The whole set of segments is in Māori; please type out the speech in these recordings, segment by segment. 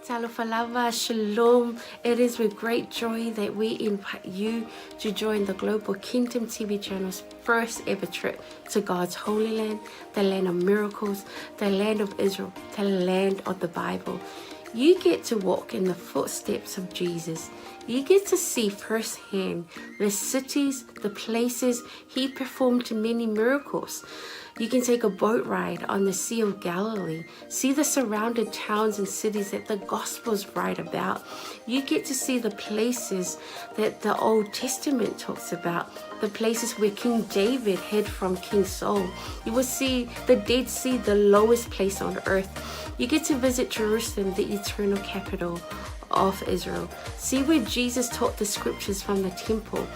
𝚟𝚑𝚙𝚢𝚅, Shalom. It is with great joy that we invite you to join the Global Kingdom TV channel's first ever trip to God's Holy Land, the land of miracles, the land of Israel, the land of the Bible. You get to walk in the footsteps of Jesus. You get to see firsthand the cities, the places he performed many miracles. You can take a boat ride on the Sea of Galilee, see the surrounded towns and cities that the Gospels write about. You get to see the places that the Old Testament talks about, the places where King David hid from King Saul. You will see the Dead Sea, the lowest place on earth. You get to visit Jerusalem, the eternal capital of Israel. See where Jesus taught the scriptures from the temple.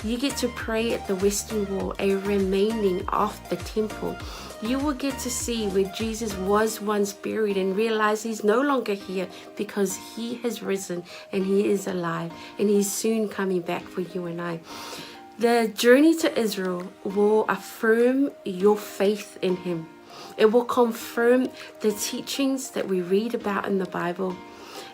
You get to pray at the Western Wall, a remaining of the temple. You will get to see where Jesus was once buried and realize he's no longer here because he has risen and he is alive and he's soon coming back for you and I. The journey to Israel will affirm your faith in him. It will confirm the teachings that we read about in the Bible.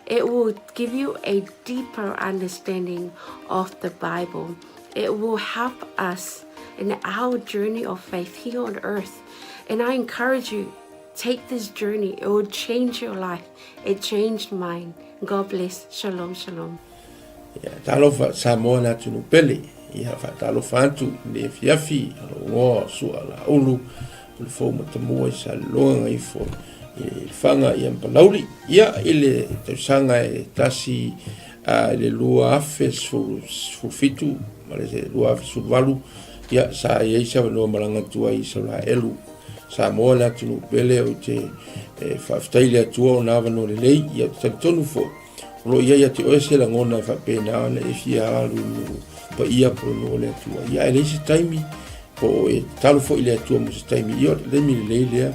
It will give you a deeper understanding of the Bible. It will help us in our journey of faith here on earth. And I encourage you, take this journey. It will change your life. It changed mine. God bless. Shalom, shalom. Talofa Samoa na tunu pele. Ia fa talofa antu ne fiafi ngo sua la ulu le fo mo sa longa i fo fanga i ampalauri ia ile te sanga e tasi le lua afe su fitu male se lua su valu ia sa ia sa no malanga tua i sa la elu sa mo na tunu pele o te fa ftaile tua na vano le lei ia te tonu fo lo ia te oese la ngona fa pena na e fia lu pa ia pro no le tua ia ele se taimi po e talo fo ile tua mo se taimi ia le mi le le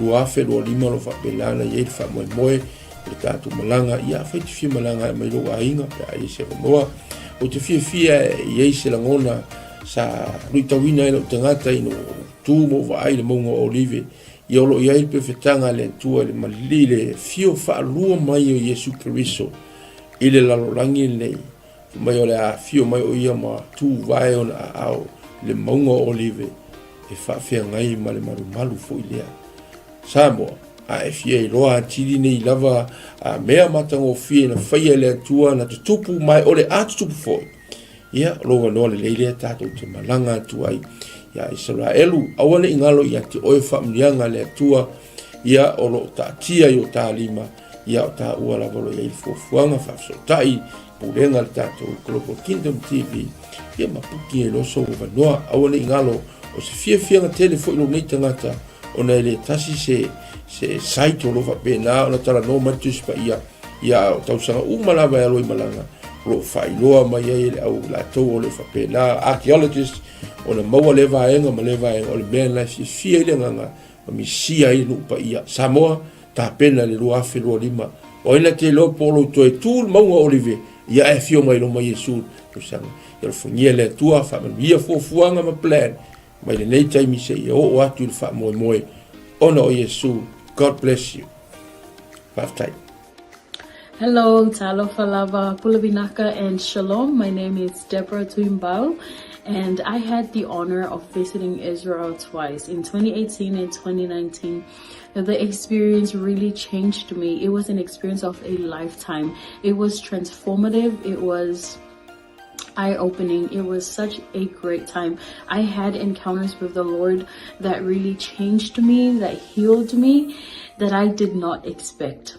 lua afe lo lima lo fa pelana ia fa mo le tatu malanga ia fa te fia malanga mai lo ainga ia se noa o te fia ia se la ngona sa luitawina ilo tangata ino tu mo va ai le mongo olive ia lo ia il perfetanga le tua le malile fio fa lua mai o Yesu Kristo ile la lolangi nei mai o le a fio mai o ia ma tu vai on au le mongo olive e fa fia ngai ma le malu fo ilea Samoa a e fia i loa tiri nei lava a mea matango fia na faia le tua na te tupu mai o le atu tupu foi ia loa noa le leilea tatou te malanga tu ai ia Israelu awane ingalo ia te oe whamnianga le tua ia o lo ta tia i o ta lima ia o ta ua la valo ia i fuafuanga whafsotai purenga le tatou Global Kingdom TV ia mapuki e loso o vanoa awane ingalo o se fianga telefo ilo nei tangata o na ele tasi se saito lo va pena o tala no matus pa ia o tausanga umalawa e aloi malanga lo whailoa mai ele au la tau o le fa pena archaeologist o na maua le vaenga ma le vaenga o le mea na fia ile nganga ma misia i lupa ia Samoa ta pena le lua afe lua lima o ina te lo polo to e tūl maunga olive ia e fio mai lo mai Yesu kusanga ia lo fungia le tua fa ma ia fuafuanga ma plan mai le nei taimi se ia o atu il fa moe ona o Yesu. God bless you. Bye. Hello, 𝚟𝚑𝚙𝚢𝚅, Pulavinaca, and Shalom. My name is 𝗵𝗚𝗚𝗠𝗠𝗠𝗠𝗠𝗠𝗠𝗠𝗠𝗠, and I had the honor of visiting Israel twice, in 2018 and 2019. The experience really changed me. It was an experience of a lifetime. It was transformative. It was eye-opening. It was such a great time. I had encounters with the Lord that really changed me, that healed me, that I did not expect.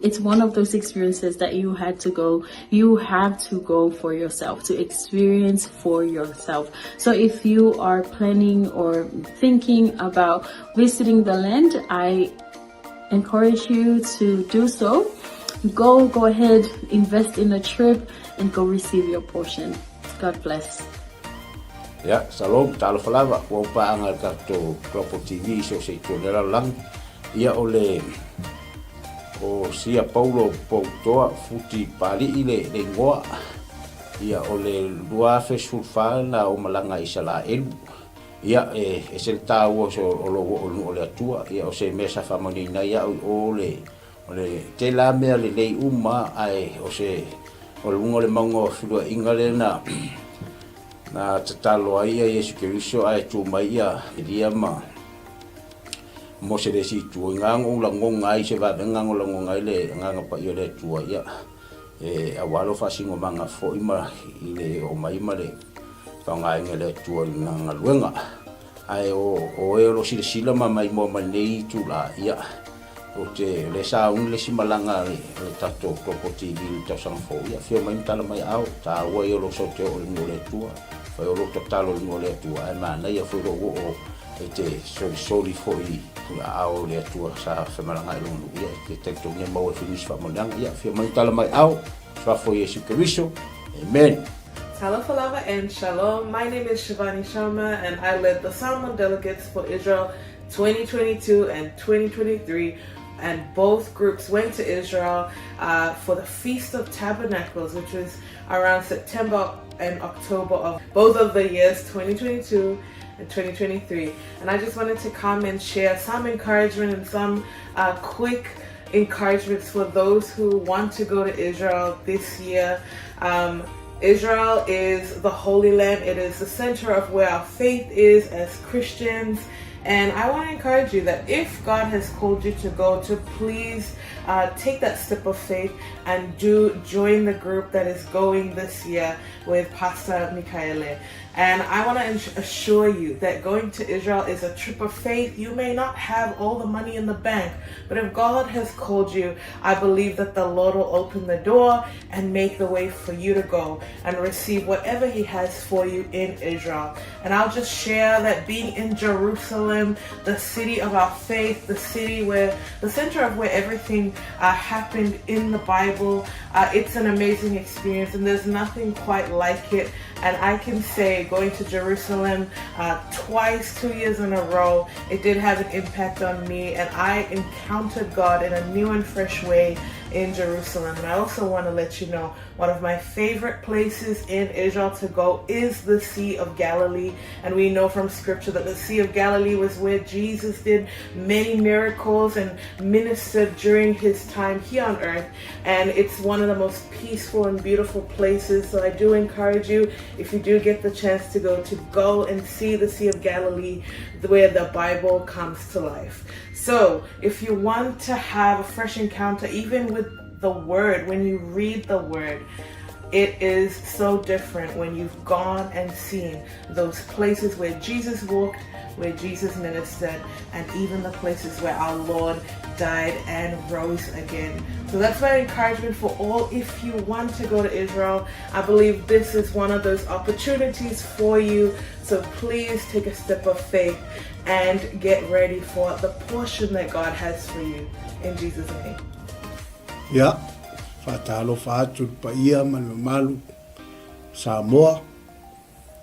It's one of those experiences that you have to go for yourself, to experience for yourself. So if you are planning or thinking about visiting the land, I encourage you to do so. Go ahead, invest in a trip and go receive your portion. God bless. Ya, salom 𝚟𝚑𝚙𝚢𝚅 wa paanga tato Global TV so se tolera lang ia ole o sia Paulo Poutoa futi pali ile le ngoa ia ole lua fesulfa na o malanga Israel ia e se tau so o lo ole atua ia o se mesa famoni na ia ole O le te la mea le nei uma ai o se o le unga le maunga whirua inga le na tatalo ai Yesu Keriso ai tu mai ia iria ma mo se le si tu ngango la ngonga ai se va ngango la ngonga le nganga pa yo le tu ia a walo fa singo manga fo ima ile o mai ma le fa ngai ngele tu nganga luenga ai o e lo sila ma mai mo ma nei tu la ia o te le sa un le simalanga le tato Global TV ta sang fo ia fio mai tala mai au ta o e lo so te o le tua fa o lo talo le tua ai ma nei fo o te soli fo i au le tua sa fa malanga lo ia te to ne mo finis fa mo nang ia fio mai tala mai au fa fo Yesu Keriso amen. Talafalava and Shalom. My name is Shivani Sharma and I led the Salmon Delegates for Israel 2022 and 2023. And both groups went to Israel for the Feast of Tabernacles, which was around September and October of both of the years 2022 and 2023. And I just wanted to come and share some encouragement and some quick encouragements for those who want to go to Israel this year. Israel is the Holy Land. It is the center of where our faith is as Christians. And I want to encourage you that if God has called you to go, to please take that step of faith and do join the group that is going this year with Pastor Michaele. And I want to assure you that going to Israel is a trip of faith. You may not have all the money in the bank, but if God has called you, I believe that the Lord will open the door and make the way for you to go and receive whatever He has for you in Israel. And I'll just share that being in Jerusalem, the city of our faith, the city where the center of where everything happened in the Bible, it's an amazing experience, and there's nothing quite like it. And I can say, going to Jerusalem twice, 2 years in a row, it did have an impact on me, and I encountered God in a new and fresh way in Jerusalem. And I also want to let you know, one of my favorite places in Israel to go is the Sea of Galilee. And we know from scripture that the Sea of Galilee was where Jesus did many miracles and ministered during His time here on earth. And it's one of the most peaceful and beautiful places. So I do encourage you, if you do get the chance to go and see the Sea of Galilee, where the Bible comes to life. So if you want to have a fresh encounter, even with the Word, when you read the Word, it is so different when you've gone and seen those places where Jesus walked, where Jesus ministered, and even the places where our Lord died and rose again. So that's my encouragement for all. If you want to go to Israel, I believe this is one of those opportunities for you. So please take a step of faith and get ready for the portion that God has for you. In Jesus' name. Yeah. Fatalo fatu pa ia malu Samoa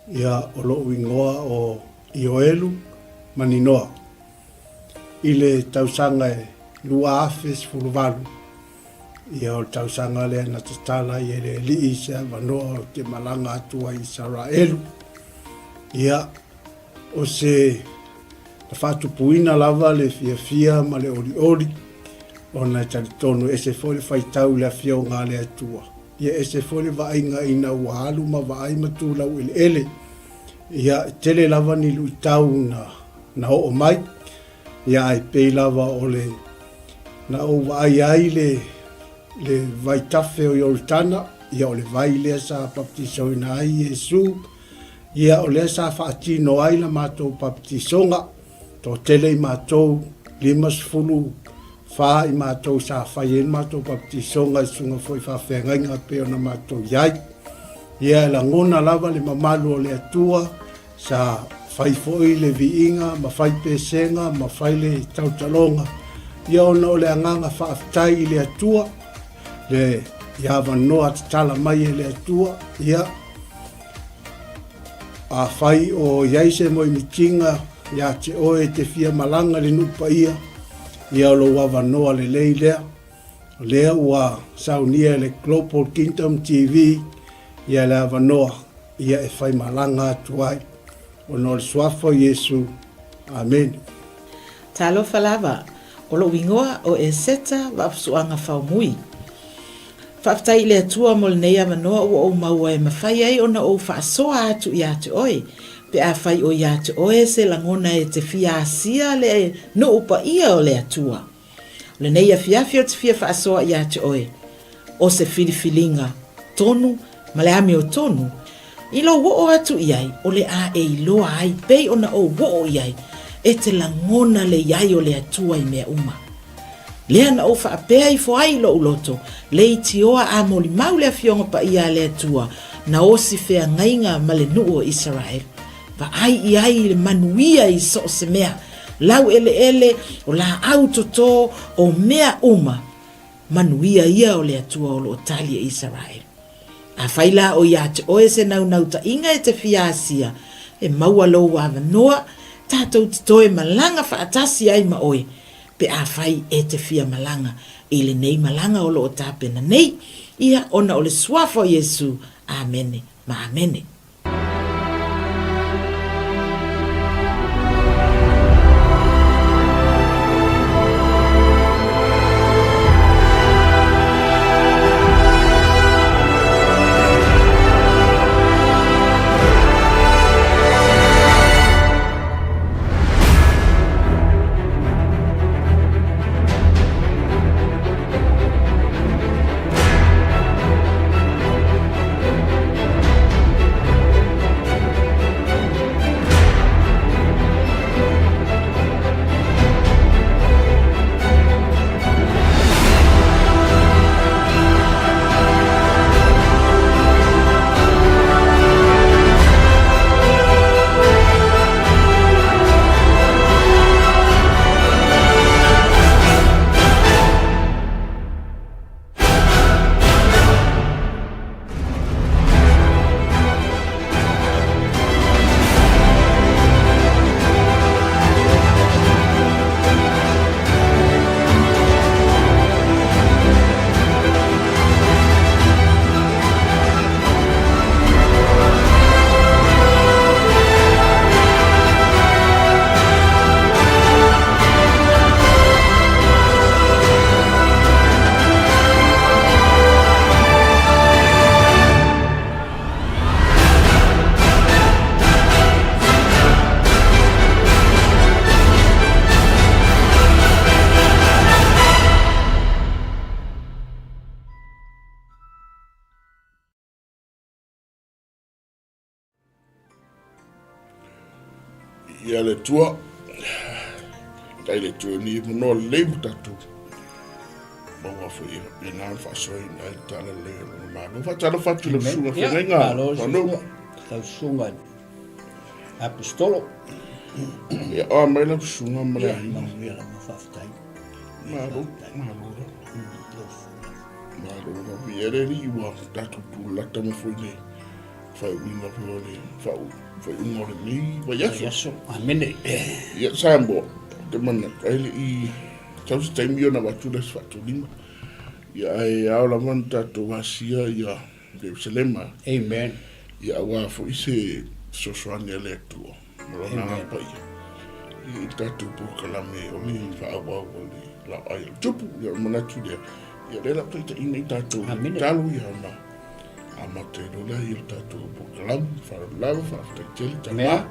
ia olo wingoa o Ioelu maninoa ile tausanga lua afis fuluvalu ia o tausanga le na tatala ia le liisa vanoa o te malanga atua i Israelu ia o se fatu puina lava le fia ma le oli ona talitonu ese fole faitau le afio ngā le atua. Ia ese fole vainga ina uahalu ma vai matu lau ele. Ia tele lava ni luitau na o mai. Ia ai pei lava o le na o vai ai le vai tafe o Yoritana. Ia o le vai lea sa baptiso ina ai Yesu. Ia o lea sa whaatino ai la mātou baptisonga. Tō tele i mātou 5 fa i mātou sa whai en mātou baptisonga i sunga foi whawhengai ngā peo na mātou iai. Ia la ngona lava le mamalu o le atua sa whai foi le viinga, ma whai pesenga, ma whai le tautalonga. Ia ona o le anganga whaaftai i le atua, le iawa noa tala mai e le atua. Ia a whai o iaise mo i mitinga, ia te oe te fia malanga le nupa ia. Ia lo wawa noa le lea lea ua saunia le Global Kingdom TV ia le wawa noa ia e whai malanga atuai o no le swafo Yesu. Amen. Talo falava. o lo wingoa o e seta wa apsuanga whaumui. Whaftai le atua mo le neia manoa o maua e mawhai ai ona o whaasoa atu i atu oe. Pe a whai o i atu oe se langona e te fia asia le no upa ia o le atua. Le neia fiafia o te fia whaasoa i atu oe. O se filifilinga tonu, ma le ame o tonu. I lo wo atu iai, o le a e iloa ai, pei ona o wo iai, e te langona le iai o le atua i mea uma. Lea na o whaapea i foai lo uloto, le iti oa a moli mau le afionga pa ia le atua, na o si fea ngainga ma le nuu o Israel. Va ai i ai le manuia i so se mea, lau ele o la autoto o mea uma, manuia ia o le atua o lo talia Israel. A whaila o ia te oe se nau ta inga e te fia asia, e maua lo wa noa, tātou te toe malanga whaatasi ai ma oe, pe a whai e te fia malanga, i le nei malanga o lo o tāpena nei, ia ona o le suafa o Yesu, amene, ma amene. Ia le tua, tai le tua ni mono le mutatu. Maua fui e nā whaasoi nai tala le manu. Whatala whatu le sunga whenenga. Malo sunga apostolo. Ia o mai le sunga mara. Ia ma whaftai. Maru. Na viere ri wa tatu pulata mo fui ne. Whai wina pule. Whai ungore ni. Wa yaso. Amene. Ia sambo. Te mana kaile i tausi taimio na watula swatu lima. Ia e aula man tatu wasia ia Jerusalema. Amen. Ia wafo ise sosoani ele tua. Marona pa ia. I tatu po kalame o ni whaawa o ni LAOAI TUPU. Ia manatu dea. Ia rela peita ina i tatu. Talu ia ma. Amate rola ia tatu po kalame. Wharalawa, whaftai teli tama.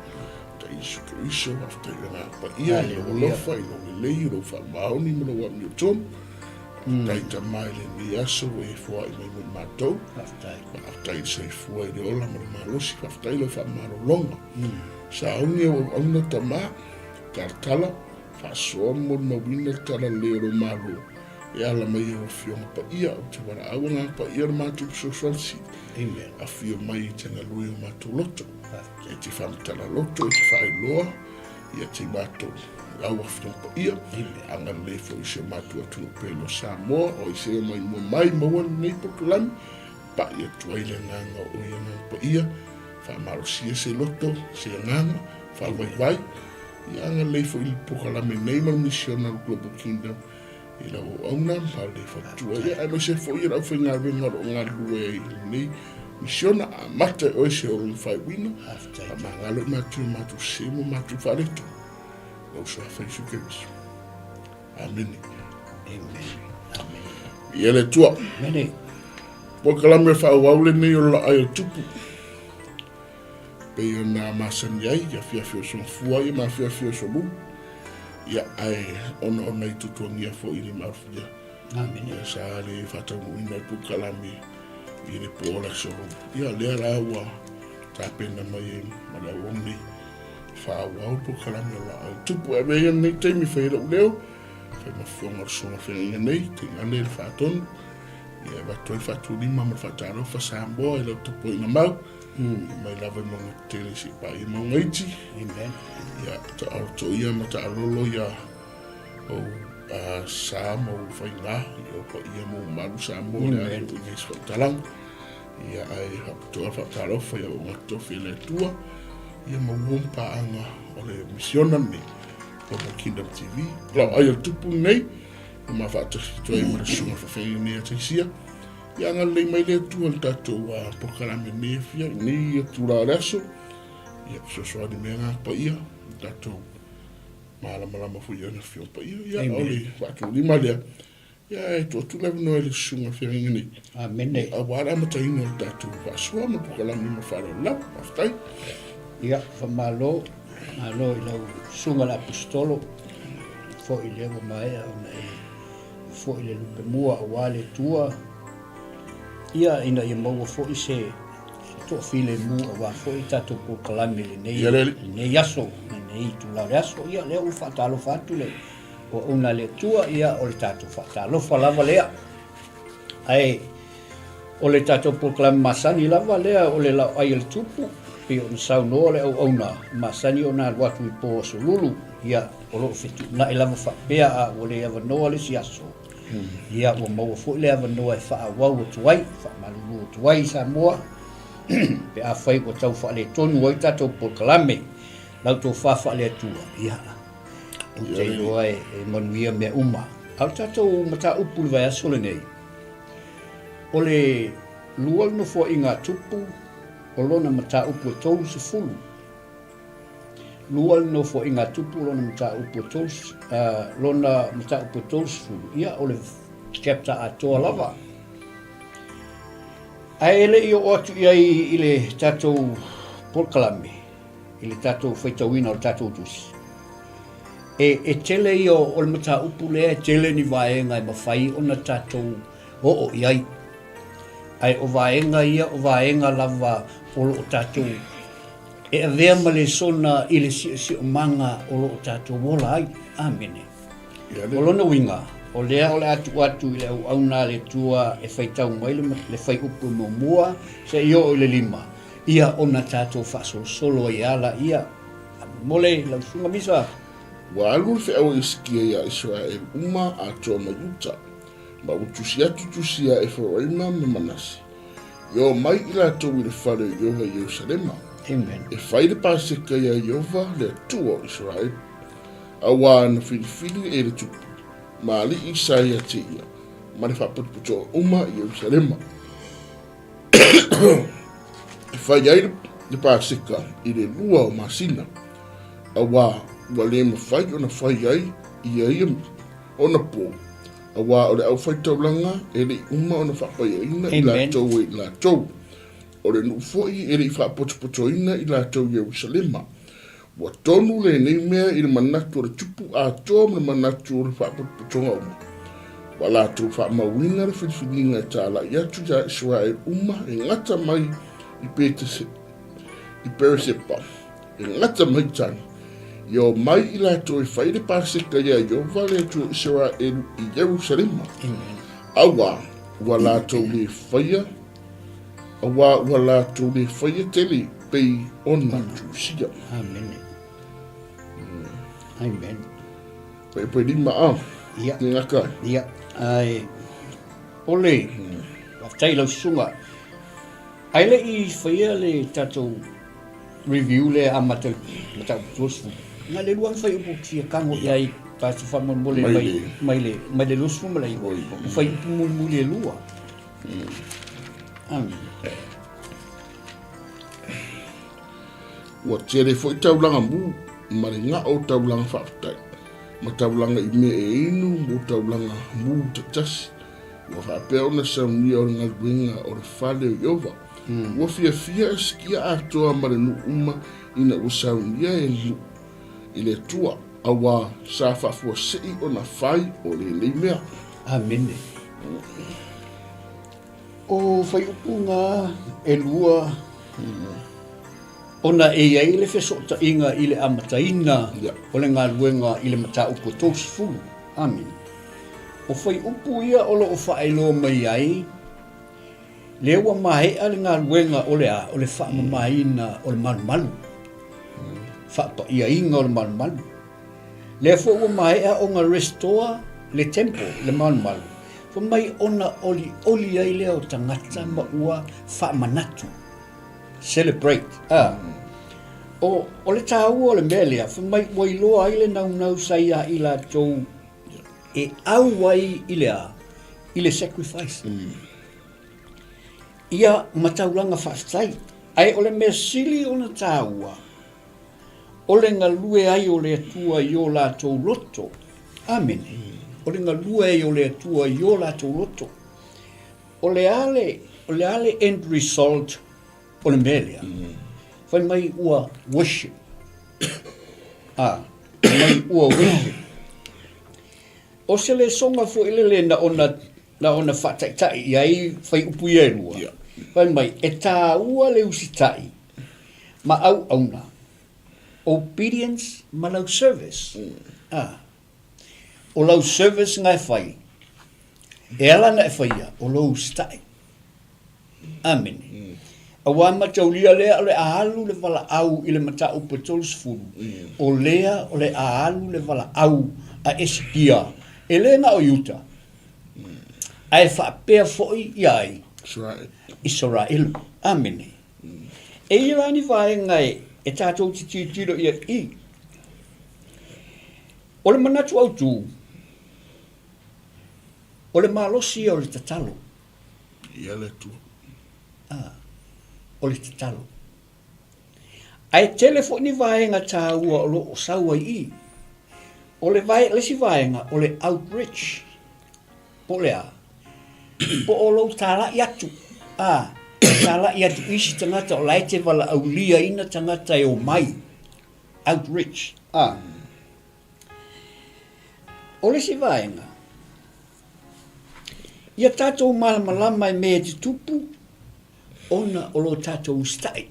Ta iso whaftai gana pa ia. Ia wolofa i longi lei ro whamaoni mano wa mi o tom. Tai tamai le ni aso e fua i mai mai mātou. Whaftai sei fua i le ola mara malosi. Whaftai lo whamaro longa. Sa aungi o auna tama. Kartala. Whasoa mo mawina tala lero malo. E ala mai o fionga pa ia. O te wara awanga pa ia na mātou sosuansi. A fio mai i tanga lui o mātou loto. E te whamtala loto, e te whailoa. Ia te mātou. Aua fionga pa ia. Anga lefo i se mātou atu pelo Samoa. O i se mai mua mai maua nei pokulami. Pa ia tuaile nganga o ia nganga pa ia. Whamaro sia se loto, se nganga. Whawaiwai. Ia anga lefo i pokalame nei mau Missionary Global Kingdom. I la o auna, pa le fatua. Ia ai se fo i rau whenga renga o ngā lue i nei. Misiona a mata o se o rin whai wina. A mangalo i matu semo matu whareto. O so a whaisu kemis. Amene. Amen. Amen. Ia le tua. Mene. Po kalame whauau le nei o la ai o tupu. Pe ia nā masani ai, ia whiawhio son fua ia, ma whiawhio son mu. Ia ai ona i tutuangia fo i ni mawhia. Amen. Ia sa le whatamu ina i po kalame i le po la soro. Ia lea raua ta pena mai e mala wongi. Whauau po kalame o la ai tupu. E mea nei teimi whaira u leo. Whai mawhionga songa whainga nei, te ngane le whatonu. Ia watoi whatu lima ma whataro whasamboa i lau tupu ina mau. Mai lava i mga tele si pa i mga iti. Amen. Ia ta auto ia ma ta alolo ia o sa mo whainga. Ia o pa ia mo maru Samoa le ai o Ines Whatalang. Ia ai haptoa whataro whai o ngato while tua. Ia ma wumpa anga o le misiona me. Papa Kingdom TV. Lau ai o tupu nei. Ma whaatasi toi mara sunga whawhengi nea teisia. Ia ngā lei mai lea tua le tātou pokarame nea fia. Nei ia tūra reso. Ia pisosoani mea ngā pa ia. Tātou malama fui ana fio pa ia. Ia ole whātou lima lea. Ia e tō tūlewa noe le sunga whengi nei. Amen. A wāra mataina le tātou whaasua ma pokarame ma whāro lau. Mawhtai. Ia, whamalo. Malo i lau sunga la apostolo. Fo i lewa mai au nei. Fo i le lupe mua a wale tua. Ia ina ia maua fo i se to file mua wa fo i tato po kalame le nei. Nei yaso, nei tu la yaso ia le u fatalo fatu le. O una le tua ia o le tato fatalo falava lea. Ai o le tato po kalame masani lava lea o le la ai le tupu. Pe o sau no le o ona masani ona watu i po so lulu ia o lo fitu na e lava fa pea a o le ava no le siaso. Ia o mau fo le ava no e fa wau tuai fa malu tuai sa moa pe a fai o tau fa le tonu o tato po kalame lau to fa le tua ia o te loa e manuia me uma au tato mata upu vai aso le nei o le lual no fo inga tupu o lona mata upu e tolu se fulu lual no fo inga tupu lona mata upu e tolu lona mata upu e tolu se fulu ia o le chapter a toa lava a ele i o atu ia i le tatou polkalame i le tatou whaitawina o le tatou tusi e tele i o le mata upu lea e tele ni vaenga e mawhai o na tatou o iai ai o vaenga ia o vaenga lava o lo tatou e avea ma le sona i le si o manga o lo tatou wola ai amene o lona winga o lea o le atu i le au na le tua e whaitau mai le whai upu mo mua se i o le lima ia o na tatou whasolo i ala ia mole lau sunga misa Wa alu fe au iskia ia Israel uma a toa mayuta. Ma utusia tutusia e whaoima me manasi. Yo mai ila tau i le whare Yehova Yerusalema. amen E whaire pāseka ia Yehova le atua Israel. Awa na whiriwhiri e le tupu. Ma ali Isaia te ia. Ma le whaputuputo uma i Yerusalema. E whai ai le pāseka i le lua o masina. Awa wa le mawhai o na whai ai i ai o na pō. Awa o le au whai taulanga e le uma o na whapai aina i la tau e la tau. O le nufoi e le i whapotopoto ina i la tau Yerusalema. Wa tonu le nei mea i le manatu o le tupu a toa le manatu o le whapotopotonga uma. Wa la tau whamawina le whiwhininga e tāla i atu ja Israel uma e ngata mai i Peresepa. E ngata mai tani. Yo mai i la tau e whaire pāseka ia Yehova le tau Israel i Yerusalema. Awa wa la tau le whaia. Awa wa la tau le whaia tele pei ona tusia. amen amen Pei lima a. ia Ngaka. ia ai ole whaftai lau sunga ai le i whaia le tatou review le a matau tuosu nga le luang whai upu kia kango iai pāsi whamamole mai le lusu malai whai upu muli e lua Wa tere foi taulanga mu ma le nga o taulanga whaftai. mataulanga I me e inu, mo taulanga mu tatasi. Ua whapea ona saunia o ngaluenga o le whale o Iova. Ua fia skia atoa ma le nuuma ina ua saunia e lu I le tua awa sa whafua sei o na whai o le leimea. Amene. O whai upunga e lua ona e ai le whesota inga I le amataina o le ngā luenga I le mata upo tōsi fulu. Amen. O whai upu ia o lo o whaelo mai ai le ua mahea le ngā luenga o le whaamamaina o le malu. Whaapa ia inga o le malu. Le fo ua mahea o ngā restore le temple le malu. Fo mai ona oli ai lea o tangata ma ua whaamanatu. Celebrate. O le tāua o le melea, fo mai wailoa ai le nau sai a I la tau e au wai I le sacrifice. Ia mataulanga whaftai. Ai o le mea sili o na tāua. O le ngalue ai o le atua I o la tau loto. Amen. O le ngalue ai o le atua I o la tau loto. O le ale end result o le melea. Whai mai ua worship. Mai ua worship. O se le songa fo ilele na ona whataitai iai whai upu ia rua. Whai mai e tā ua le usitai ma au auna. Obedience ma lau service. O lau service ngai whai. E ala ngai whaia o lau usitai. Amen. A wama taulia lea o le aalu le wala au I le mata upa tolus fulu. O lea o le aalu le wala au a eskia. E le na o yuta. Ai whaapea foi iai. Israel. Amen. E irani vai ngai e tātou titiro ia I. O le manatu au tū. O le malosi o le tatalo. Ia le tu. O le tatalo. Ai telefoni vaenga tāua o lo o saua I. O le vai lesi vaenga o le outreach. Po lea. Po o lo tāla I atu. Tāla I atu isi tangata o lai te wala au lia ina tangata e o mai. Outreach. O lesi vaenga. Ia tātou malamalama e mea te tupu. Ona o lo tātou ustai.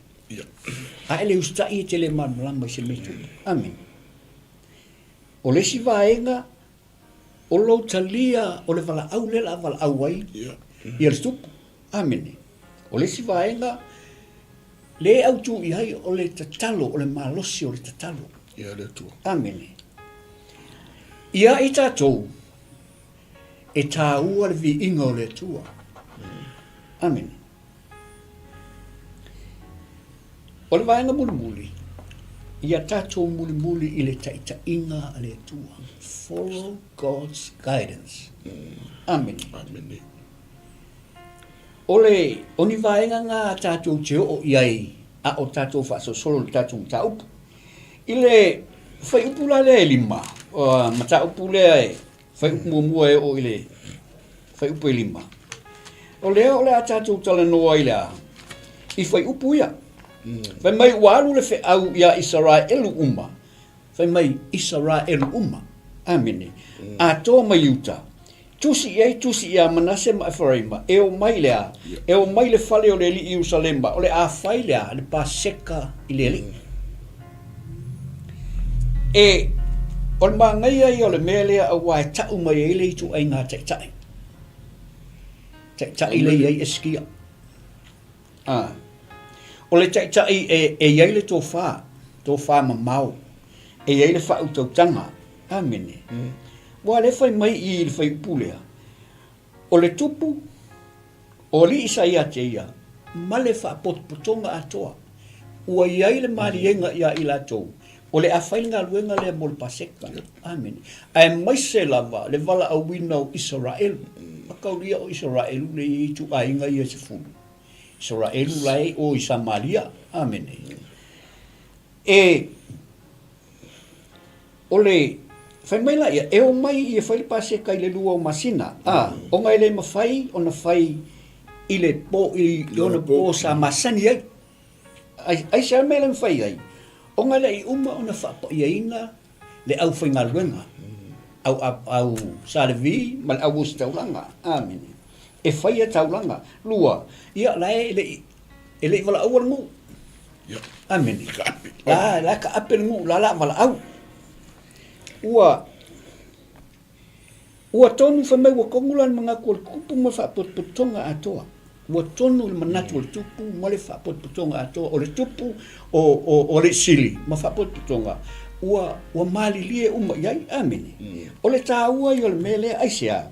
Ai le ustai e te le malamalama se me tupu. Amen. O lesi vaenga, o lo talia o le wala au lela wala au wai. Ia le tupu. Amen. O lesi vaenga, le au tu I hai o le tatalo, o le malosi o le tatalo. Ia le tu. Amen. Ia I tātou, e tā ua le vi inga o le tua. Amen. O le vaenga muli. Ia tātou muli I le taita inga a le tua. Follow God's guidance. Amen. Amen. Ole, oni vaenga ngā tātou te o iai a o tātou whaaso solo le tātou ta upu. I le whai upu la le lima. Ma ta upu le e whai upu mua e o I le whai upu e lima. O lea o le a tātou tala noa I le a. I whai upu ia. Whai mai waru le whai au ia Israelu uma. Whai mai Israelu uma. Amene. A toa mai uta. Tusi ia Manase ma Efraima. E o mai lea. E o mai le fale o le li Ierusalemba. O le a whai lea. Le paseka I le li. E o le mangai ai o le mea lea a wai tau mai e le I tu ai ngā taitai. Taitai le iai eskia. O le taitai e iai le tō whā mamau. E iai le wha utautanga. Amene. Wa le fai mai I le fai pulea. O le tupu, o li Isaia te ia, ma le wha potpotonga atoa. Ua iai le marienga ia I la tau. O le awhainga luenga le mo le paseka. Amen. Ai mai se lava le wala au wina o Israel. Makaulia o Israel le I tu ainga ia se fulu. Israel lai o Samaria. Amen. E o le Fai mai la ia, e o mai ia fai le paseka i le lua o masina. O ngai le mawhai, o na fai i le po, i ona po sa masani ai. Ai sa mele mwhai ai. O ngai le i uma o na whapa i aina le au whai ngā luenga. Au sa le vi, ma le au usi taulanga. Amen. E whai a taulanga. Lua, ia lae e le i wala au ngu. Amen. La ka ape ngu, la wala au. Ua tonu whamai ua kongulan mga kua kupu ma whapotpotonga atoa. Ua tonu le manatu o le tupu ma le whapotpotonga atoa. O le tupu o le sili ma whapotpotonga. Ua mali lie uma iai, amen. O le tāua i o le mele aisea.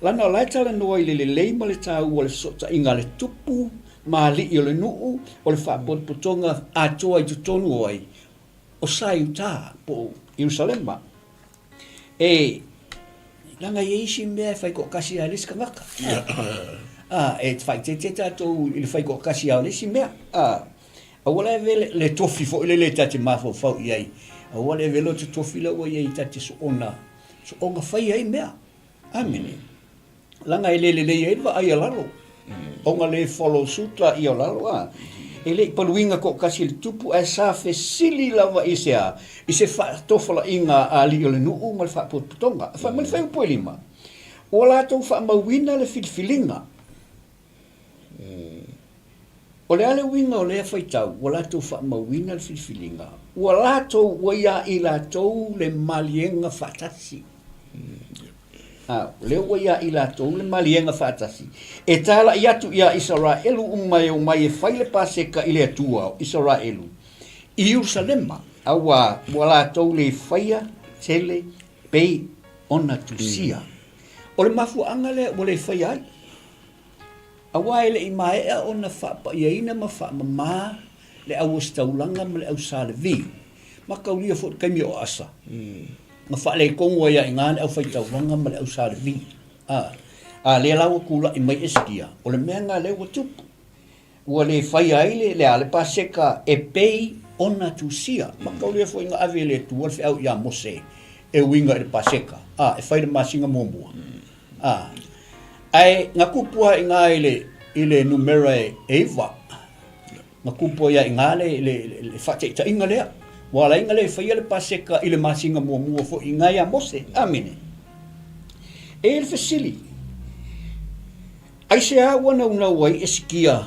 Lana o lai tala noa i le lei ma le tāua le sota inga le tupu mali i o le nuu o le whapotpotonga atoa i tutonu o ai. O sai uta po Jerusalema. Langa yeisi mea fai ko kasi a lesi kangaka. E fai te tatou ili fai ko kasi a lesi mea. A wala vele le tofi fo ile le tate mafo fau iai. A wala vele te tofi la wa iai tate so ona fai ai mea. Amen. Langa ele le iai va ai alalo. Onga le follow sutra i alalo ele paluinga ko kasi le tupu e sa fe sili lava isea ise fa tofala inga ali ole nu mal fa potonga fa mal fa po lima ola to fa mawina le filfilinga ole ale winga ole fa tau ola to fa mawina le filfilinga ola to waya ila to le malienga fatasi le waya ila to le malienga fatasi e tala iatu ia Israelu umai o mai fai le paseka ile atua Israelu i Jerusalema awa wala to le faia tele pe ona tusia o le mafu angale o le faia awa ele i mai e ona fa pa ina ma fa ma le au staulanga ma le au salvi ma kaulia fo kai mi o asa ma fa le kongo ia ngane au fai taulanga ma le au salvi le lawa kula i mai eskia o le menga le o tupu ua le fai ai le ale paseka e pei ona tusia ma kaulia fo inga ave le tu fe au ia mose e winga le paseka e fai le masinga mombua ai nga kupua inga ile numero eva nga kupua ia inga le fate ta inga le wala inga le fai le paseka ile masinga mombua fo inga ia mose amene e fasili ai se wana una wai eskia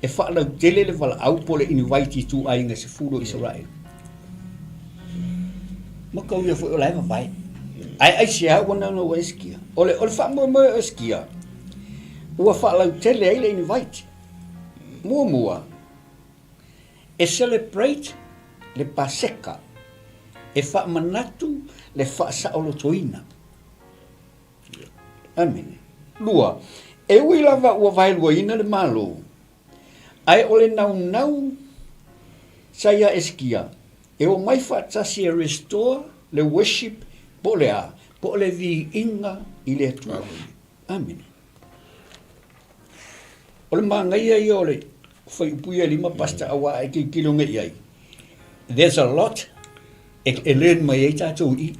e fa la tele le vala au pole invite tu ai nga se fulo Israel ma ka ia fo la vai ai se wana una wai eskia ole fa mo eskia ua fa la tele ai le invite mua e celebrate le paseka e fa manatu le fa sa olo toina amen lua e wila va ua vai lua ina le malo ai ole nau saya eskia e o mai fa tasi e restore le worship po le vi inga i le atua amen ole mangai ai ole fai puia lima pasta awa e ki kilonga iai there's a lot e len mai e tatou i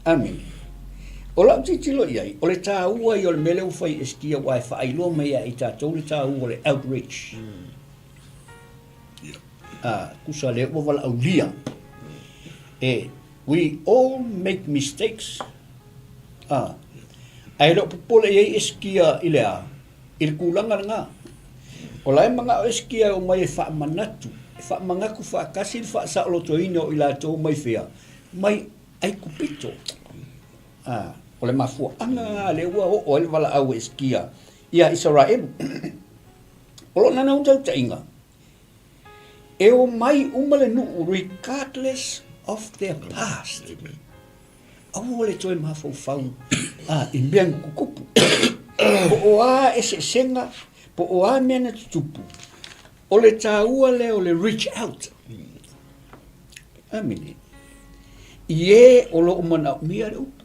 amen ola titilo iai ole tāua i ole mele ufai eskia wai whailo mai e tatou le tāua ole outreach kusa le ua wala au lia we all make mistakes ai lo popole iai eskia i lea i le kulanga ngā ola e mga o eskia o mai e wha manatu fa mangaku fa kasi fa sa lotoino ila to mai fea mai ai kupito ole mafu anga le wa o le wala au eskia ia Israel olo nana unta tainga e o mai umale nu regardless of their past au le toi mafu fau in bien kukupu o ese senga po o mena tupu ole taua le ole reach out amini ie olo umana mia le upu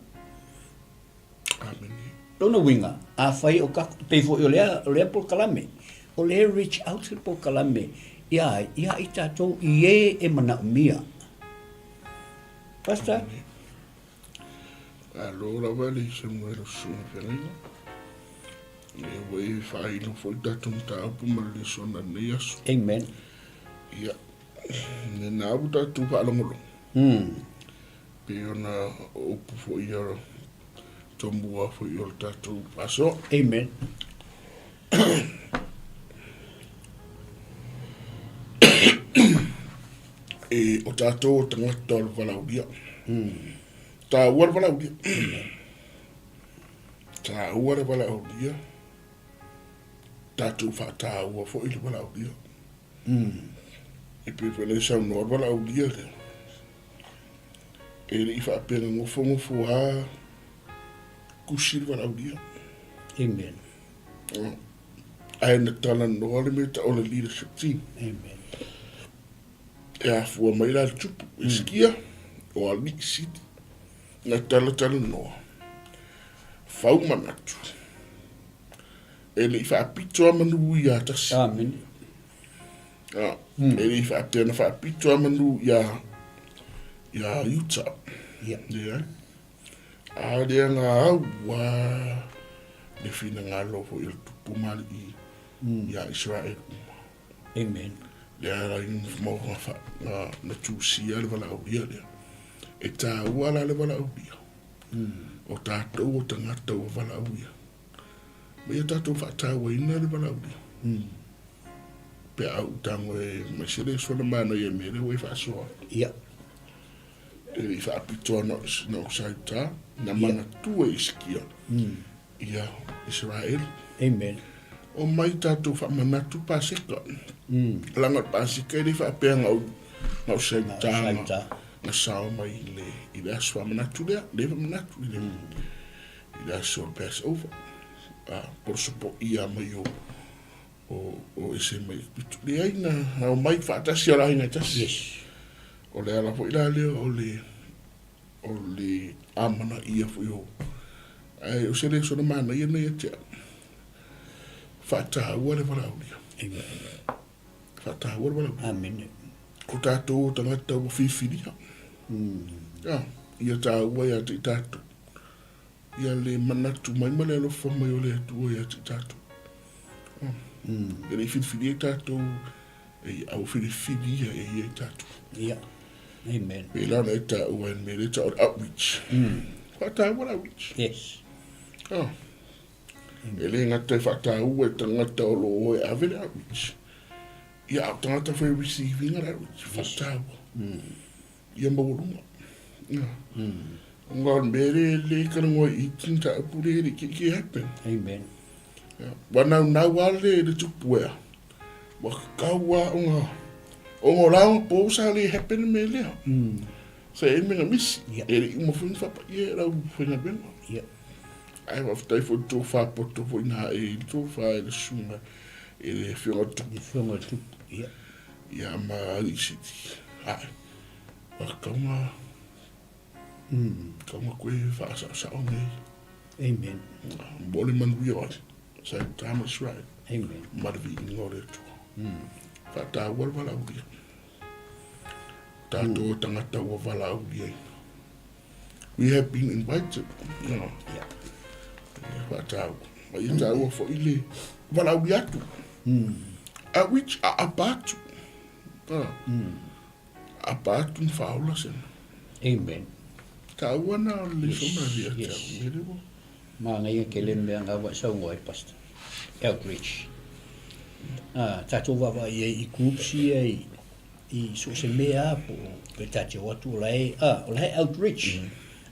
amini dona winga a fai o ka pe fo ole por kalame ole reach out por kalame ia ita to ie e mana mia pasta Alo, la vale, se muero su inferno. E voi fai lo foi dato un tapu ma le sona neas. Amen. Ia. Ne nabu tatu pa longo. Pe ona opu fo ia tombua fo ia tatu paso. Amen. E o tatu tangata o valaudia. Ta ua valaudia. Ta ua valaudia. Tatu fa ta ua fo ia valaudia. E pe pele sa no valaudia. E ri fa pena ngofo a kushir valaudia. Amen. Ai na tala no le me ta o le leadership team. Amen. E a fua mai la tupu iskia o a League City. Na tala no. Fau manatu. E le fa pito manu ia tas. Amen. E le fa pena fa pito manu ia Utah. Yeah. Yeah. A le nga wa le fina ngalo fo il tupu mali ia Israel. Amen. Le ara in mo fa na tu sia le vala udia le. E ta wala le vala udia. O ta to tangata o vala udia. Me ta to fa ta we na le vala udia. Pe au tango e mesele so na mana ye mere we fa so. Yeah. E fa pito no saita na mana tu e iskia. Ia Israel. Amen. O mai tātou whamanatu pāseka. Langa pāseka i wha pēr ngau saita. Nga sao mai i le asu whamanatu lea. Le whamanatu i le. I le asu o Passover. Por sopo ia mai o ese mai pitu. Le aina o mai whaatasi a rahinga tasi. Yes. O le ala fo ila lea o le amana ia fo i ho. Ai o se le sona mana ia nei atea. Fata ua le valaudia. Amen. Fata ua le valaudia. Amen. Ko tātou tangata ua whiwhiria. Ia tā ua ia te tātou. Ia le manatu mai male alo whamai o le atua ia te tātou. Ia le whiwhiria tātou e au whiwhiria e ia tātou. Yeah. Amen. Pe lana e tā ua en mere tā o outreach. Fata ua outreach. Yes. E le ngata whata ua e tangata o lo oe avele outreach. Ia au tangata whai receiving outreach. Whata ua. Ia maurunga. Ngā mere le karangoa i tinta apure e ki happen. Amen. Wanau nau ale le tupu ea. Wakaua o ngā rāo pōsa le happen me lea. Sa e menga misi. E re ima whunga whapa i e rau whunga benga. Yeah. Ai waftai fo tō whapoto fo ina e tō wha e le sunga e le whiunga tupu. The whunga tupu. Yeah. Ia maari siti. Ai. Wakaunga. Kaunga koe whaasa sao nei. Amen. Mbole manu i oi. Sa e tāma Israel. Amen. Maravi i ngore tua. Whata ua wala uria. Tātou tangata ua wala uria. We have been invited. Yeah. Whata ua. Ma i tā ua fo ile wala uria atu. A which a apatu. Apatu n'whaola sena. Amen. Tā ua na le sona ria te au mere wo. Mā ngai ke le mea ngā wa sau ngoi pasta. Outreach. Tātou wawa i groups i so se mea po pe tātou watu o lai outreach.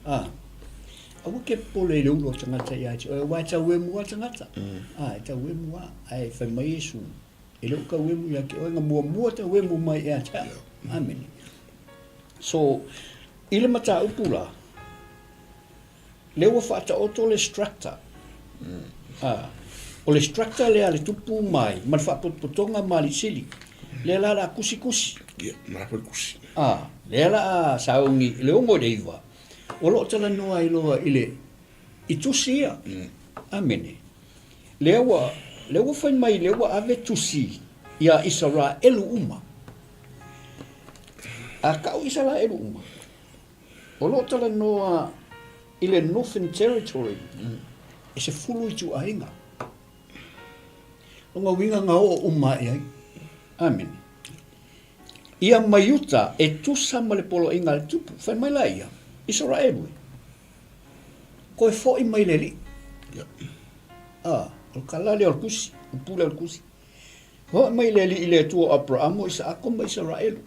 Awa ke pole le ulo tangata i aiti. O wai tau e mua tangata. Tau e mua. Ai whai mai esu. E leo ka wemu ia ke oinga mua tau wemu mai e ata. Amen. So, ile mata upula. Leo whata oto le structure. O le structure lea le tupu mai. Man whapotonga mali sili. Lea la kusi. Ia, nā whai kusi. Lea la saungi. Leo ngo reiwa. O lo tala noa i loa ile. I tusi ia. Amene. Lewa whai mai lewa ave tusi. Ia isara elu uma. A kau isara elu uma. O lo tala noa i le Northern Territory, e se fulu i tu ainga. O ngā winga ngā o umai ai. Amen. Ia maiuta e tusa ma le polo inga le tupu, whai mai la ia, Israelu. Koe fo i mai le li. O kalale o kusi, o pule o kusi. Ho mai le li i le tua Abraham o isa ako ma Israelu.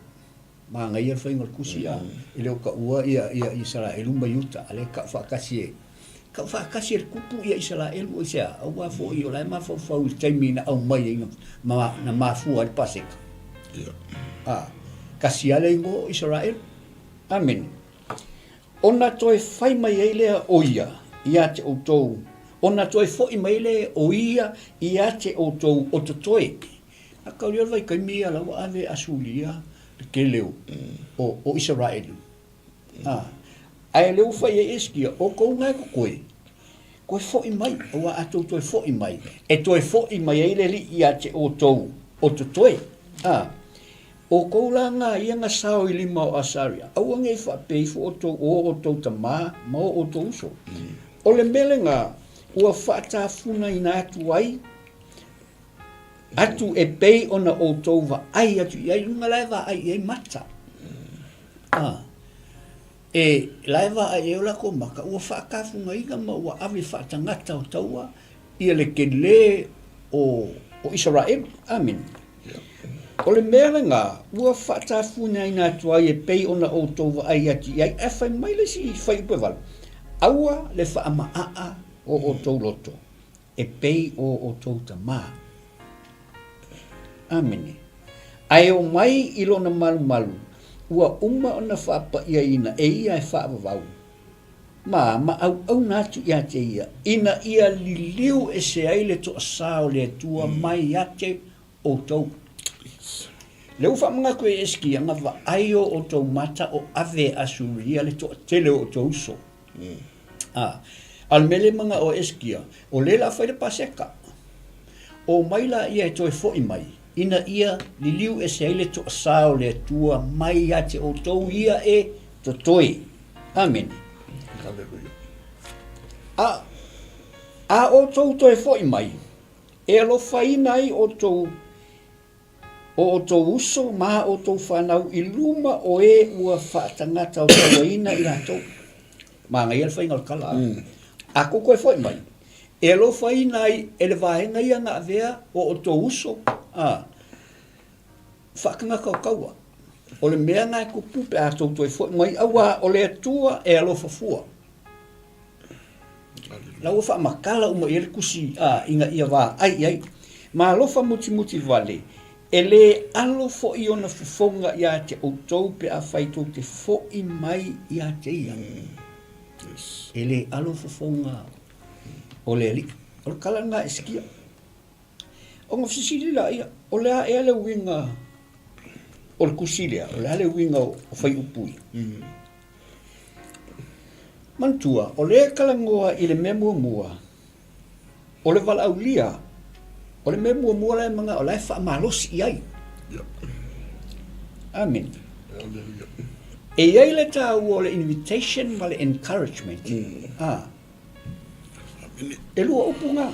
Ma ngai ar whainga o kusi a, i leo ka ua ia Israelu maiuta, ale ka whakasi e. Ka whakasi e kupu ia Israelu o isa, au wa fo i o lai ma fau i taimi na au mai inga, na mafua al paseka. Kasi ale ingo Israel. Amen. Ona toi whai mai eilea o ia te o tau. Ona toi fo i mai le o ia te o tau o to toi. A kauri alwai kai mia lau ave asulia ke leo o Israel. Ai leo whai e eskia o kou ngai ko koe. Koe fo i mai, o a atou toi fo i mai. E toi fo i mai eile li ia te o tau o to toi. O koulanga ia nga sao i lima o asaria. Au ange i whapei fo o tau ta maa, mao o tau uso. O le mele nga, ua whaatafuna ina atu ai, atu e pei ona o tau wa ai atu i ai, lunga laiva ai e mata. E laiva ai e ola ko maka, ua whaakafunga inga ma ua awe whaatangata o taua, ia le ke le o Israel. Amen. O le mea ngā, ua whaatafuna ina atu ai e pei ona o tau wa ai ati ai, e whai mai le si whai upe wala. Aua le whaamaa o tau loto, e pei o tau ta maa. Amene. Ai o mai ilona malu malu, ua uma ona whaapa ia ina, e ia e whaapavau. Ma au natu ia te ia, ina ia liliu e se ai le to asao le tua mai ate o tau. Leu wha mga koe eski anga wa aio o tau mata o ave asuria le to tele o tau uso. Al mele mga o eskia, o lela whaire paseka. O maila ia e toi fo i mai, ina ia liliu e se aile to asao le tua mai ate o tau ia e to toi. Amen. A o tau toi fo i mai, e alo whainai o tau o tau uso, ma o tau whanau i luma o e ua whaatangata o tau ina i ratou. Ma ngai al whainga o kala. Ako koe whai mai. E lo whainai e le vahenga ia ngā vea o tau uso. Whakanga kau kaua. O le mea ngai kupu pe a tau toi whai mai. Awa o le atua e alo whafua. Lau wha makala uma i le kusi inga ia wā ai. Ma alofa muti vale. E le alo fo i ona fufonga ia te o tau pe a whaitou te fo i mai ia te ia. E le alo fufonga o le li. O le kala ngā eskia. O ngā fisili la ia. O le a e ale winga o le kusilea. O le ale winga o whai upui. Mantua, o le kala ngoa i le memua mua. O le vala au lia. O le mea mua lai mga o lai wha malosi i ai. Amen. E iai le tau o le invitation ma le encouragement. E lua upu ngā.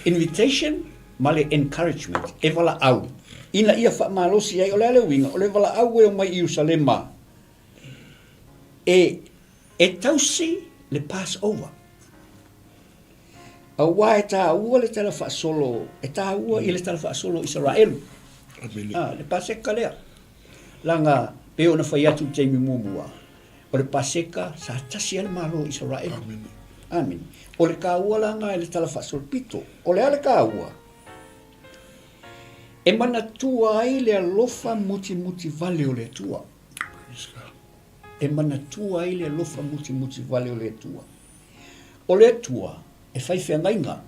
Invitation ma le encouragement. E wala au. Ina ia wha malosi i ai o le ale winga. O le wala au e o mai Iusalema. E tausi le Passover. Awa e tā ua le tala wha solo, e tā ua i le tala wha solo Israel. Le paseka lea. Langa peo na whai atu teimi mua. O le paseka sa tasi ale malo Israel. Amen. O le ka ua langa e le tala wha solo pito. O le ale ka ua. E mana tua ai le alofa muti vale o le tua. E mana tua ai le alofa muti vale o le tua. O le tua. E whai whengainga.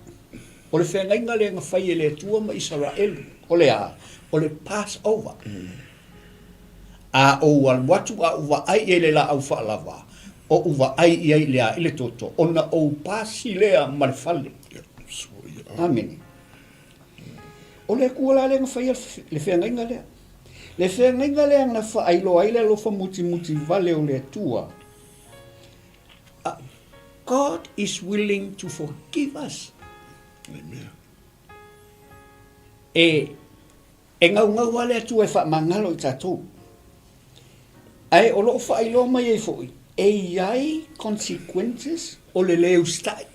O le whengainga le nga whai e le tua ma Israel. O le Passover. A o watu a uwa ai e le la au whaalava. O uwa ai i ai lea i le toto. O na o pasi lea ma le whale. Amen. O le kuala le nga whai le whengainga lea. Le whengainga lea nga wha ailo ai le lofa muti vale o le tua. God is willing to forgive us. Amen. E ngau wale atu e whamangalo I tātou. Ai o loo whailo mai e fōi. E iai consequences o le leo stai.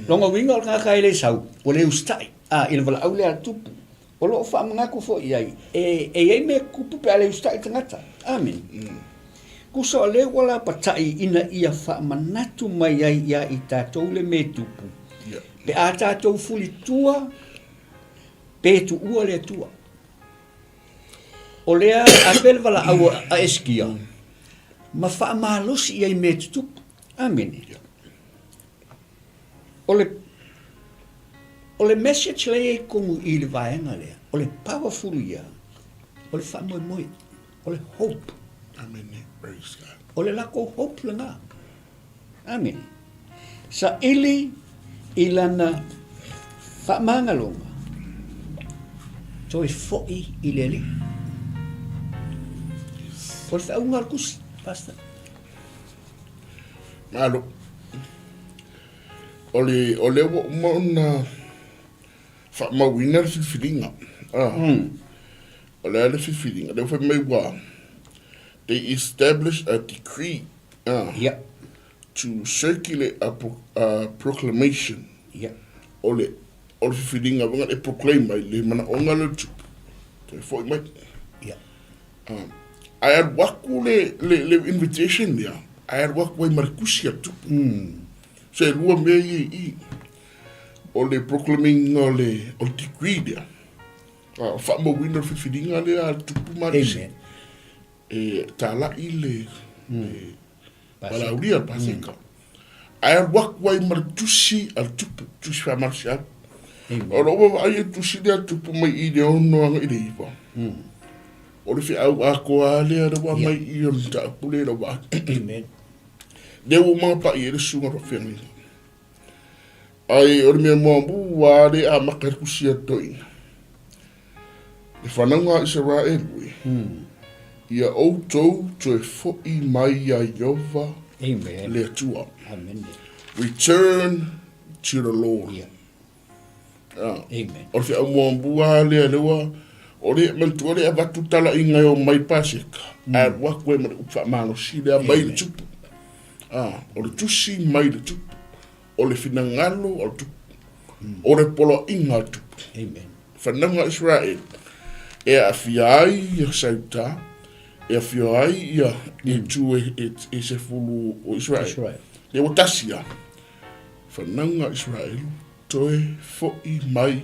Longa winga o ngā kai le sau, o leo stai. Ina wala au lea tupu. O loo whamangako fōi iai. E iai mea kupu pe a leo stai tangata. Amen. Kusa o leo wala patai ina ia whamanatu mai ai ia I tātou le me tupu. Pe a tātou fuli tua, pe tu ua le tua. O lea a pelvala au a eskia. Ma wha malosi iai me tutupu. Amen. O le message le e kongu I le vaenga lea. O le powerful ia. O le wha moi moi. O le hope. Amen. Praise God. O le lako hope le ngā. Amen. Sa ili ilana wha mangalonga. Toi fo'i I lele. O le whaunga al kusi, pastor. Malo. O le wo mauna fa mawina le filinga. O le filinga. Le fa mai wa. They established a decree to circulate a proclamation. O le filinga wanga e proclaim mai le mana onga le tupu. Te foi mai. I had waku le invitation there. I had waku wai marikusi tupu. Se lua mea I o le proclaiming o le decree there. Fa mawina le filinga le a tupu marisi. Tala I le palauria paseka. I had waku wai marikusi al tupu. Tusi fa marisi al. O roba ai tusi le tupu mai I le ono anga I le iwa. O le fi au a koa le a wa mai I on ta pule lo wa. Amen. De wo ma pa I le sunga ro fengi. Ai o me mo bu wa le a makar kusia toi. E whananga Israel we. Ia outou to e fo'i mai a Yehova le atua. Amen. Return to the Lord. Amen. O le fi au mo bua le lewa. O le mantua le avatu tala I ngai o mai paseka. A wakwe ma upa mano si le mai le tupu. O le tusi mai le tupu. O le finangalo o le tupu. O le polo inga tupu. Amen. Whananga Israel. E a fiai I sauta. E a fiai ia e tu e se fulu o Israel. E o tasia. Whananga Israel. Toe fo'i mai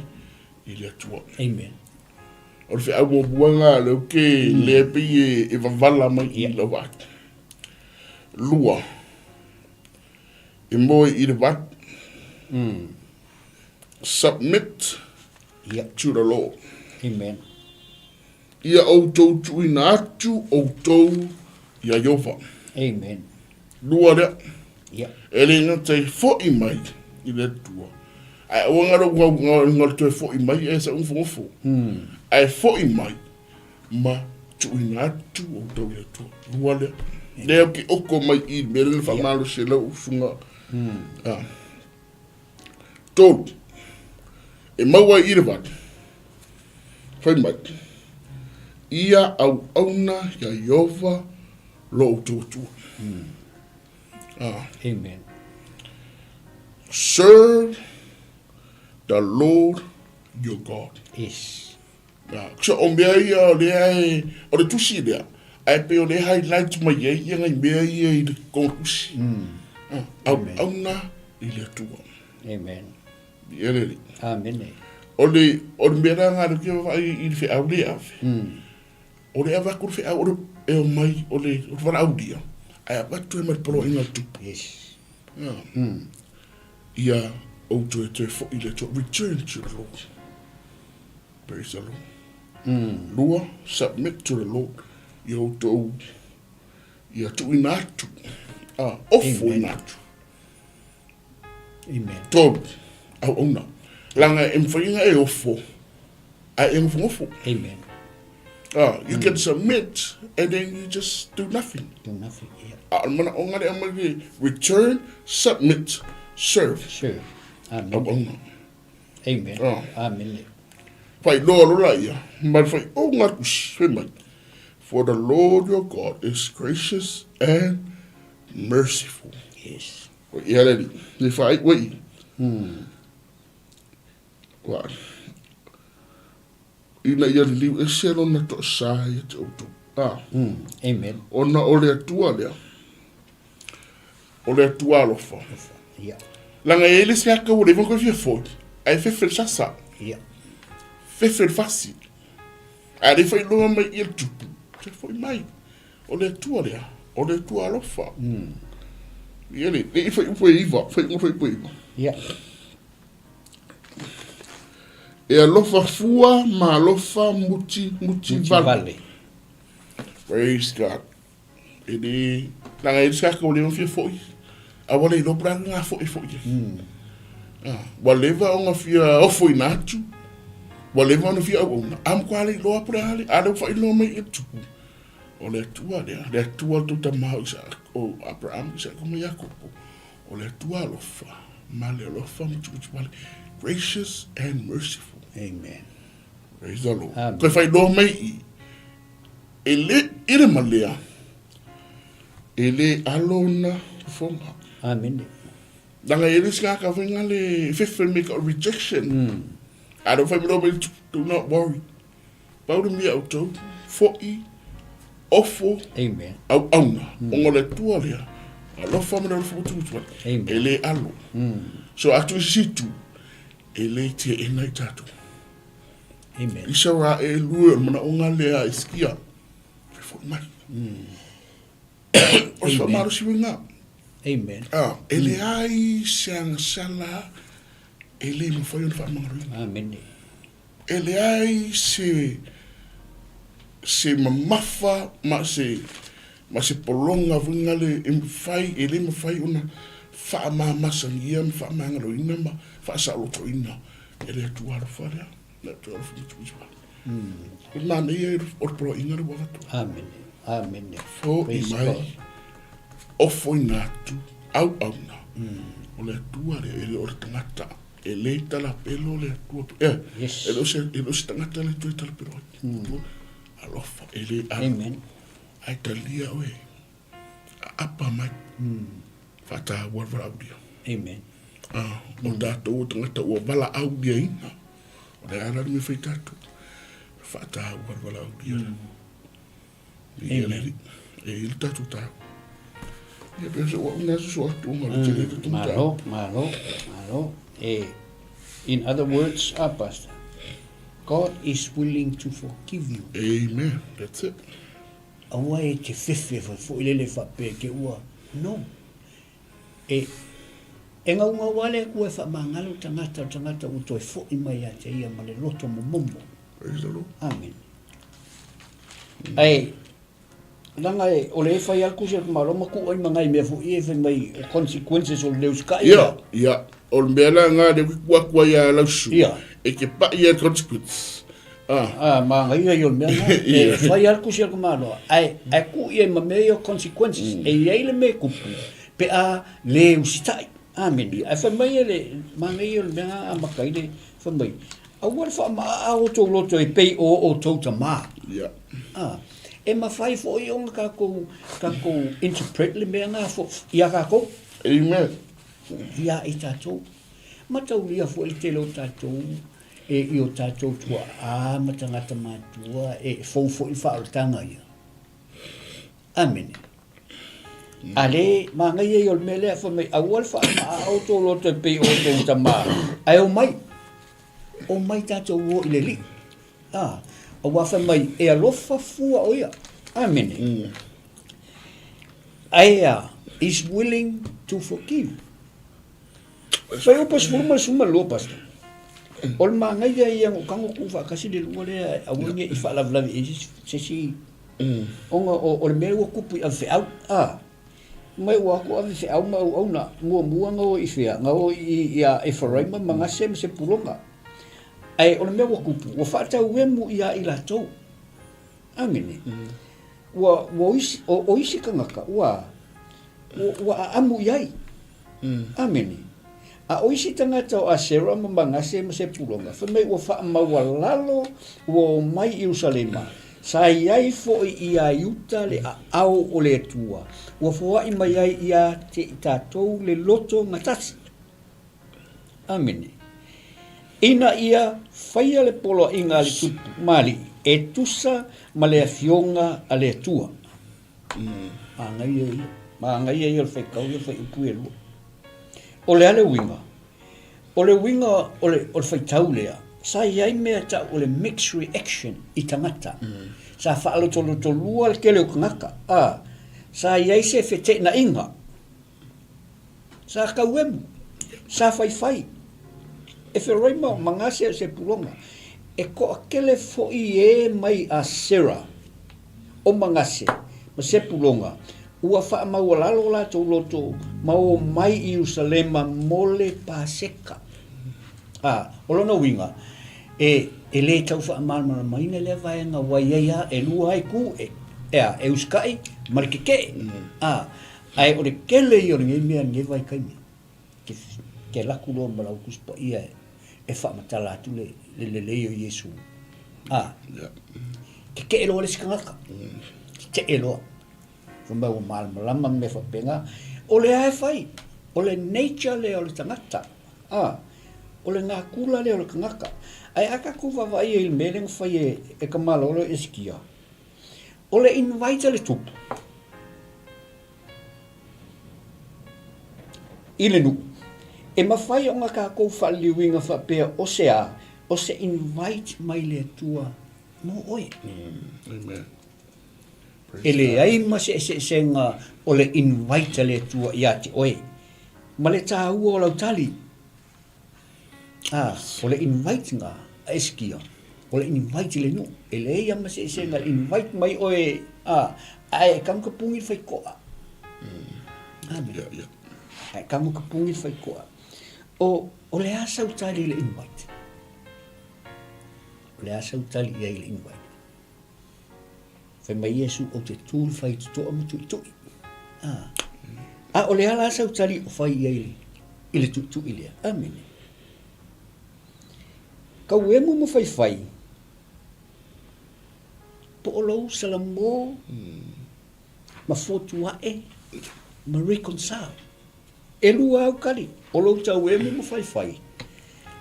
I le atua. Amen. O le whea mo buanga le ke le pi e wavala mai I la wat. Lua. E moe I le wat. Submit to the Lord. Amen. Ia outou tu ina atu outou ia Yehova. Amen. Lua lea. Yeah. E le nga te fo'i mai I le tua. Ai wangaro ngal te fo'i mai e sa unfongofo. Ai fo'i mai ma tu ina atu outou ia tua. Lua lea. Lea ki oko mai I mele le whamalo se lau usunga. Tolu. E maua I le wat. Whai mai. Ia au auna ia Yehova lo outou. Amen. Serve the Lord your God. Yes. So o mea ia o lea o le tusi lea. Ai pe o le highlight mai ia ngai mea ia I le konkusi. Au auna I le atua. Amen. Ia le. Amen. O le mea ngā ruki vai I le whi au le awe. O le awa kuru whi au e o mai o le whara au dia. Ai abatu e maripolo inga tupu. Yes. Ia outou e te fo'i le to return to the Lord. Praise the Lord. Lua, submit to the Lord. Ia outou ia tu ina atu. Ofo ina atu. Amen. Tolu, au ona. Langa e mwhainga e ofo. Ai e mwhangofo. Amen. You can submit and then you just do nothing. Do nothing, yeah. Return, submit, serve. Sure. Amen. Amen. Amen. Fai loa loa ia, but fai o ngatus, fai mai. For the Lord your God is gracious and merciful. Yes. Ia leli, le fai wei. Wa. Ina ia liu e selo na to sa ia te autu. Amen. Ona o le atua lea. O le atua alofa. Yeah. Langa e le se aka o le vango fia foi. Ai fefel sasa. Yeah. Fefel fasi. Ai le fai loa mai ia tupu. Se foi mai. O le atua lea. O le atua alofa. Ia le fai upo e iwa. Fai upo e iwa. Yeah. E alofa fua ma alofa muti vale. Praise God. E le langa e se aka o le vango fia foi. Awale i lopra ngā fo i. Waleva o ngā fia ofo i nātu. Waleva o ngā fia au. Am kwa le loa pra hale. Ale wha i loa mai i tupu. O le atua lea. Le atua to ta maho isa. O Abraham isa kama Yakobo. O le atua alofa. Ma le alofa mutu wale. Gracious and merciful. Amen. Praise the Lord. Koe whai loa mai i. E le ire malea. E le alona fonga. Amen. Danga ele ska ka venga le fifth make a rejection. I don't find me do not worry. Paulo mi auto for awful. Amen. Au auna. Ongo le tua lea. Alo famina le futu tu. Ele alo. So atu situ. Ele te enai tatu. Amen. Isa ra e lue mana onga lea iskia. For mai. O so maru siwinga. Amen. Ele ai sang sala ele mo foi fa mangru. Amen. Ele ai se mamafa ma se polonga vungale im fai ele mo fai una fa mama sangia fa mangru ina ma fa sa loto ina ele tu ar fara la tu ar fu tu. Ma ne or pro ina ro wa tu. Amen. Amen. Fo mai. O foi natu au na o le tua le ele o tangata ele tala pelo le tua ele o tangata le tua tala pelo alofa ele amen ai talia we apa mai fata warva audio amen o dato o tangata o bala audio ina o le ara me feitatu fata warva audio ele ele tatu ta. Malo. In other words, Pastor, God is willing to forgive you. Amen. That's it. Awai te fefe fo ilele fa pe ke ua. No. Enga unga wale kua fa mangalo tangata u toi fo i mai a te ia ma le loto mo mombo. Praise the Lord. Amen. Ai langa o le fai al kusia malo maku ai mangai me fu e fe mai consequences o le uska ya o mbela nga de kwa ya la su e ke pa ya consequences mangai yo me e fai al kusia malo ai ku e ma me yo consequences e ye le me ku pe a le usita amen ai fa mai le mangai yo me a makai le fa mai a war fa ma o to loto e pe o to ma e ma fai fo i onga ka ko interpret le mea ngā fo ia ka ko amen ia i tātou ma tau lia fo i te lo tātou e i o tātou tua ma tangata mātua e fo i whaarutanga ia amen ale ma ngai e ol mele fo me awal wha ma auto lo te pe o te utama ai o mai tātou o i le li o wafa mai e alofa fua o ia. Amen. Aia is willing to forgive. Sai upas suma lopas. Ol ma ngai ia ngo kango ku fa kasi de ngole a wonge I fa la si onga o le mero ku pu a fe au mai wa ku a fe au ma au na ngo ngo I fe ngo ia e foraima manga se pulonga. Ai o me wa kupu o fa tau we mu ia I la tau Amene. Wa oisi kangaka wa amu yai. Amene. A oisi tangata o asera mambangase ma se pulonga. Whamei ua wha mawalalo o mai Ierusalema. Sa iai fo ia yuta le a au o le tua. Ua fo i mai ai ia te tatou le loto ngatasi. Amene. Ina ia whaia le polo inga le tupu mali e tusa ma le afionga a le tua. Maangai ia le whaikau ia whaiupu e lua. O le ale winga. O le winga o le whaitau lea. Sa iai mea ta o le mixed reaction i tangata. Sa whaaloto lua le kele o kangaka. Sa iai se whete na inga. Sa kauemu. Sa whaifai. E wheroima mangase se pulonga. E ko akele fo i mai a Sarah. O mangase. Ma se pulonga. Ua wha mawalalo la tau loto. Mao mai i Ierusalema mole paseka. O lona winga. E le tau wha amalmana maina le vaenga waiaia e lua ai ku e uskai marikeke. Ai o le kele i o le mea nge vai kaimi. Ke laku loa malau kuspa ia e wha matala atu le leo Yesu. Ke eloa le sikangaka. Ke eloa. Whamau o malama me whapenga. O le ae whai. O le nature le o le tangata. O le ngā kula le o le kangaka. Ai aka kuwa vai e il merenga whai e kamalolo e skia. O le invite le tupu. I le nuku. E mawhai o ngā kākou whaliwinga whapea o se invite mai le tua mo oe. Amen. E le ai ma se ngā o le invite le tua ia te oe. Ma le tā ua o lau tali. O le invite ngā eskia. O le invite le nu. E le ia ma se ngā invite mai oe. Ai kamu kapungi whai koa. Amen. Ai kamu kapungi whai koa. O le asa utali le invite. O le asa utali ia le invite. Whai mai Yesu o te tūl whai tutoa ma tuitui. O le ala asa utali o whai ia i le tuitui lea. Amen. Kau emu mo whai. Po o lau salamo. Ma fotuae. Ma reconcile. E lua au kari. O lau tau emu mo whai.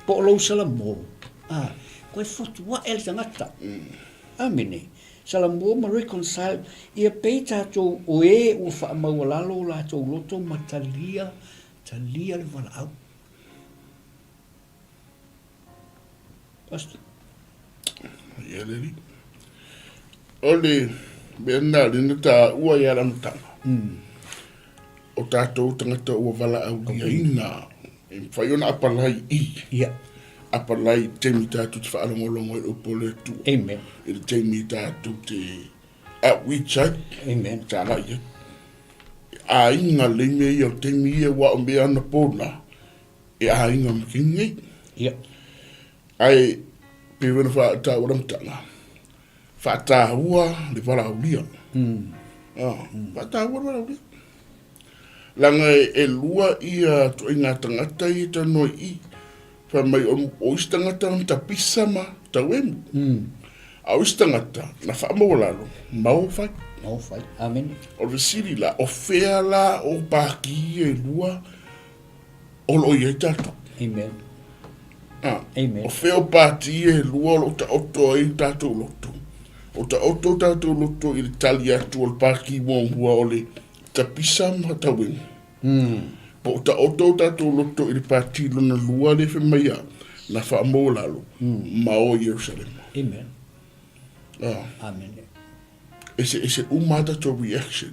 Po o lau salamo. Koe fotua e le tangata. Amene. Salamo ma reconcile. Ia pei tātou o e ua wha maualalo la tau loto ma talia le wala au. Pastor. Ia leri. O le mena lina tā ua ia ramutanga. O tātou tangata ua wala au ia ina. E whai ona apalai i. Ia. Apalai teimi tātou te whaalongolongo e upo le tu. Amen. E le teimi tātou te outreach ai. Amen. Tāna ia. A inga le mea ia o teimi ia wa o mea ana pōna. E a inga makingai. Ia. Ai pewena fa ta ora mtanga. Fa ta ua le wala ulia. Fa ta ua wala ulia. Langa e lua ia to inga tangata i ta noi i. Fa mai o istangata ta pisama ta wemu. A o istangata na fa mawalalo. Mau fai. Mau fai. Amen. O le siri la o fea la o paki e lua. O lo ia tato. Amen. Amen. O feo pati e lua o ta oto e tātou loto. O ta oto tātou loto i le tali atu o le paki mua o le tapisa ma tawin. Po o ta oto tātou loto i le pati lona lua le fe maia na wha mo lalo ma o Jerusalem. Amen. Amen. Ese umata to reaction.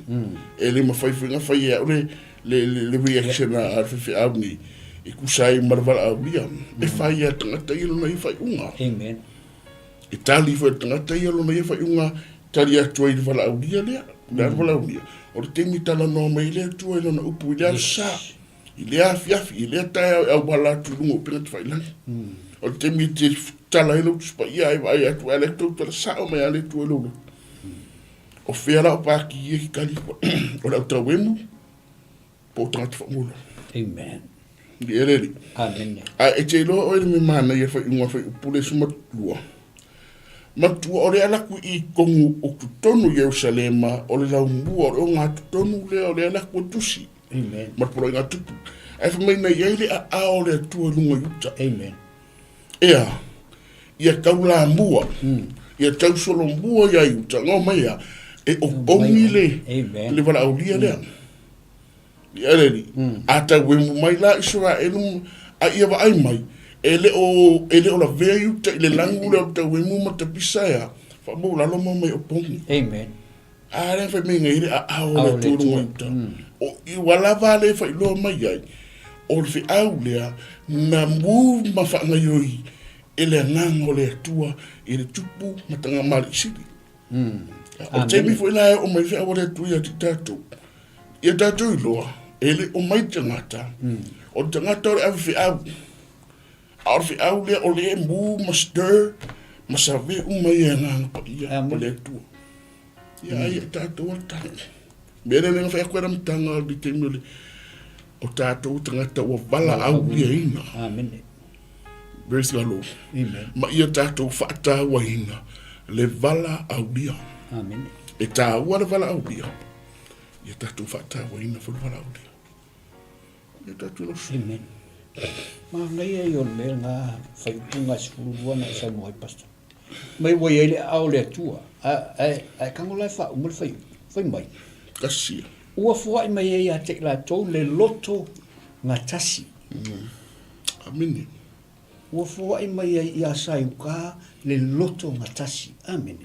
E le mawhaiwhinga whai au le reaction a arwhiwhi au ni. E kusai marwara au lia. E whai a tangata i lona i whai unga. Amen. E tali whai tangata i lona i whai unga. Tali atua i wala au lia lea. Lea wala au lia. O le temi tala noa mai lea tua i lona upu i lea sa. I lea fiafi. I lea tae au wala atu lungo pina te whailangi. O le temi te tala i lau tuspa ia ai atua ele tau tala sa o mai ale tua i lau. o whera o pāki e ki kali o lau tau emu po tangata whamula. Amen. Ni ereri. Amen. A e te loa o ere me mana i e whai unga whai upule su matua. Matua o le alaku i kongu o tutonu Yerusalema o le lau mua o ngā tutonu lea o le alaku o tusi. Amen. Matpura i ngā tupu. E whamaina i eile a o le atua lunga yuta. Amen. Ea, ia kaula mua. Ia tau solo mua ia yuta. Ngā mai a, e o pongi le wala au lia lea. Ia reri. A tau wemu mai la isora elu a ia wa ai mai. Ele o la vea yuta i le langu le o tau wemu matapisa ea. Whamu lalo mai o pongi. Amen. A rea whai menga ire a o le atua lunga yuta. O i wala vale whai loa mai ai. O le au lea na mu mawhanga yoi e le ngang o le atua i le tupu matanga mali siri. O te mi fo ila o mai whea o le atua i ati tātou. I a tātou i loa, e le o mai tangata. O tangata o le awi au. A o le au lea o le e mu ma stir, ma save umai e ngang pa ia o le atua. Ia ai a tātou a tanga. Mene nenga whea kwera mtanga o li te mi o le o tātou tangata ua wala au lia ina. Amen. Versi alo. Amen. Ma ia tātou whaata ua ina. Le wala au lia. Amen. E tā ua le wala au lia. Ia tātou whaata ua ina whanu wala au lia. Ia tātou no su. Amen. Ma ngai e yon me ngā whaipunga sifurua na isa moai pasta. Mai wai ele au le atua. Ai kangolai wha umul whai mai. Kasia. Ua fuai mai e a te la tau le loto ngā tasi. Amini. Ua fuai mai e i a sayuka le loto ngā tasi. Amen.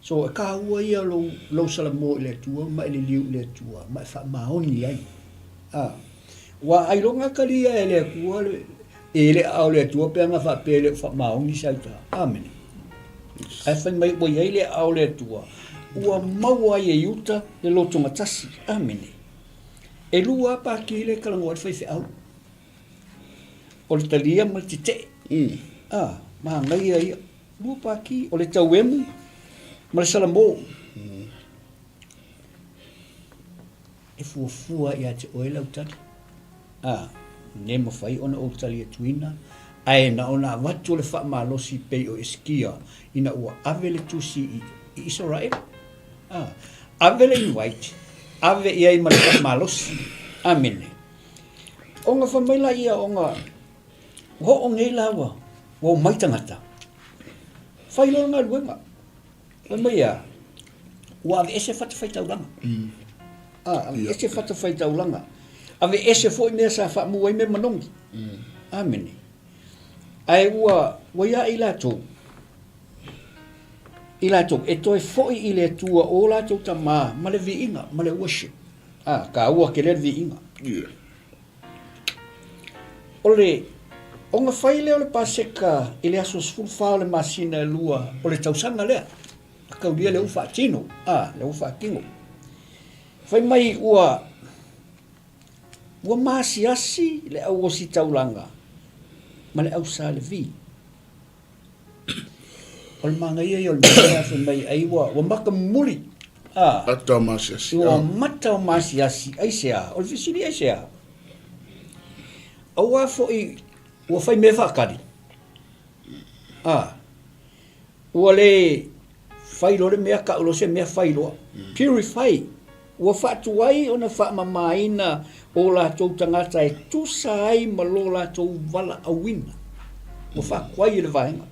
So e ka ua ia lo salamo i le atua, ma i le liu i le atua, ma e wha maoni ai. Ua aironga kalia e le akua e le au le atua pe anga wha pe le wha maoni sauta. Amen. Ai whai mai wai e le au le atua. Ua maua e yuta le loto matasi. Amen. E lua pa ki le kalangoa le whaife au. O le talia ma te te. Ma ngai ai. Lua pa ki o le tauemu ma le salamo. E fuafua i a te oe lau tali. Ne ma whai ona o tali e tuina. Ai na ona watu le wha malosi pei o eskia. Ina ua ave le tusi i Israel. Ave le invite, ave ia i malaka malos. Amen. O ngā whamaila ia o ngā ho o ngei lawa, o mai tangata. Whailo ngā luenga. Whamai ia, ua ave ese whata whai tauranga. Ave ese whata whai tauranga. Ave ese fo i mea sa whamua i me manongi. Amen. Ai ua ia i lātou. I lātou, e toi foi i le tua o lātou ta ma le viinga, ma le worship. Ka ua ke le viinga. O nga whai leo le paseka i le aso sfulfao le masina e lua o le tausanga lea. A kaulia le ufa tino, le ufa kingo. Whai mai ua maasiasi le au o si taulanga, ma le au sa le vi. O le mangai e o le mangai mai ai ua maka muli. Mata o masiasi. Ua mata o masiasi. Ai sea. O le visiri ai sea. Aua foi ua fai me whakari. Ua le fai lo le mea ka ulo se mea fai loa. Purify. Ua whatu ai o na whaamamaina o la tau tangata e tusa ai ma lo la tau wala awina. Ua whakuai le vahenga.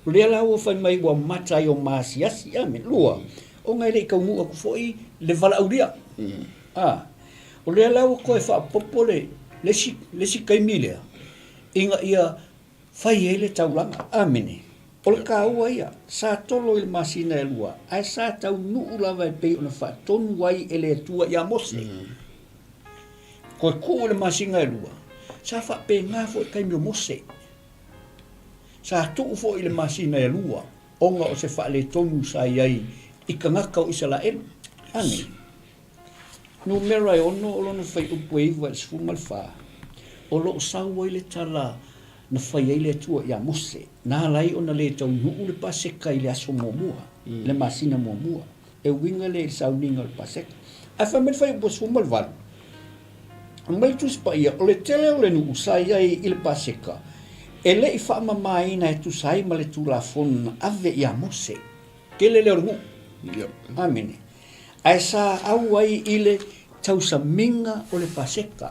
Lea la ua whai mai ua matai o masiasi, amen, lua. O ngai le ikau mua ku foi le vala auria. O lea la ua koe whaapopo le si kaimilea. Inga ia whai e le taulanga, amen. O le ka ua ia, sa tolo i le masina e lua, ai sa tau nuu lava e pei o na whaatonu wai e le atua ia mose. Koe ku le masina e lua, sa whaape ngā fo i kaimio mose. Sa tuu fo i le masina e lua, onga o se whaale tonu sa iai, i ka ngaka o Israel. Ane. Numera e ono o lona whai upu e iwa e sfunga le wha. O lo sawa i le tala na whai ei le atua ia mose. Nā lai o na le tau nuu le paseka i le aso mua. Le masina mua. e winga le sauninga le pasek. A fa met fai po sumal van. Mai tus pa ia o le tele o le nu usai ai il paseka. E le I wha mamaina e tu sai ma le tu la fon ave ia mose. Ke le leo ngu. Amene. Ai sa au ai ile tau sa minga o le paseka.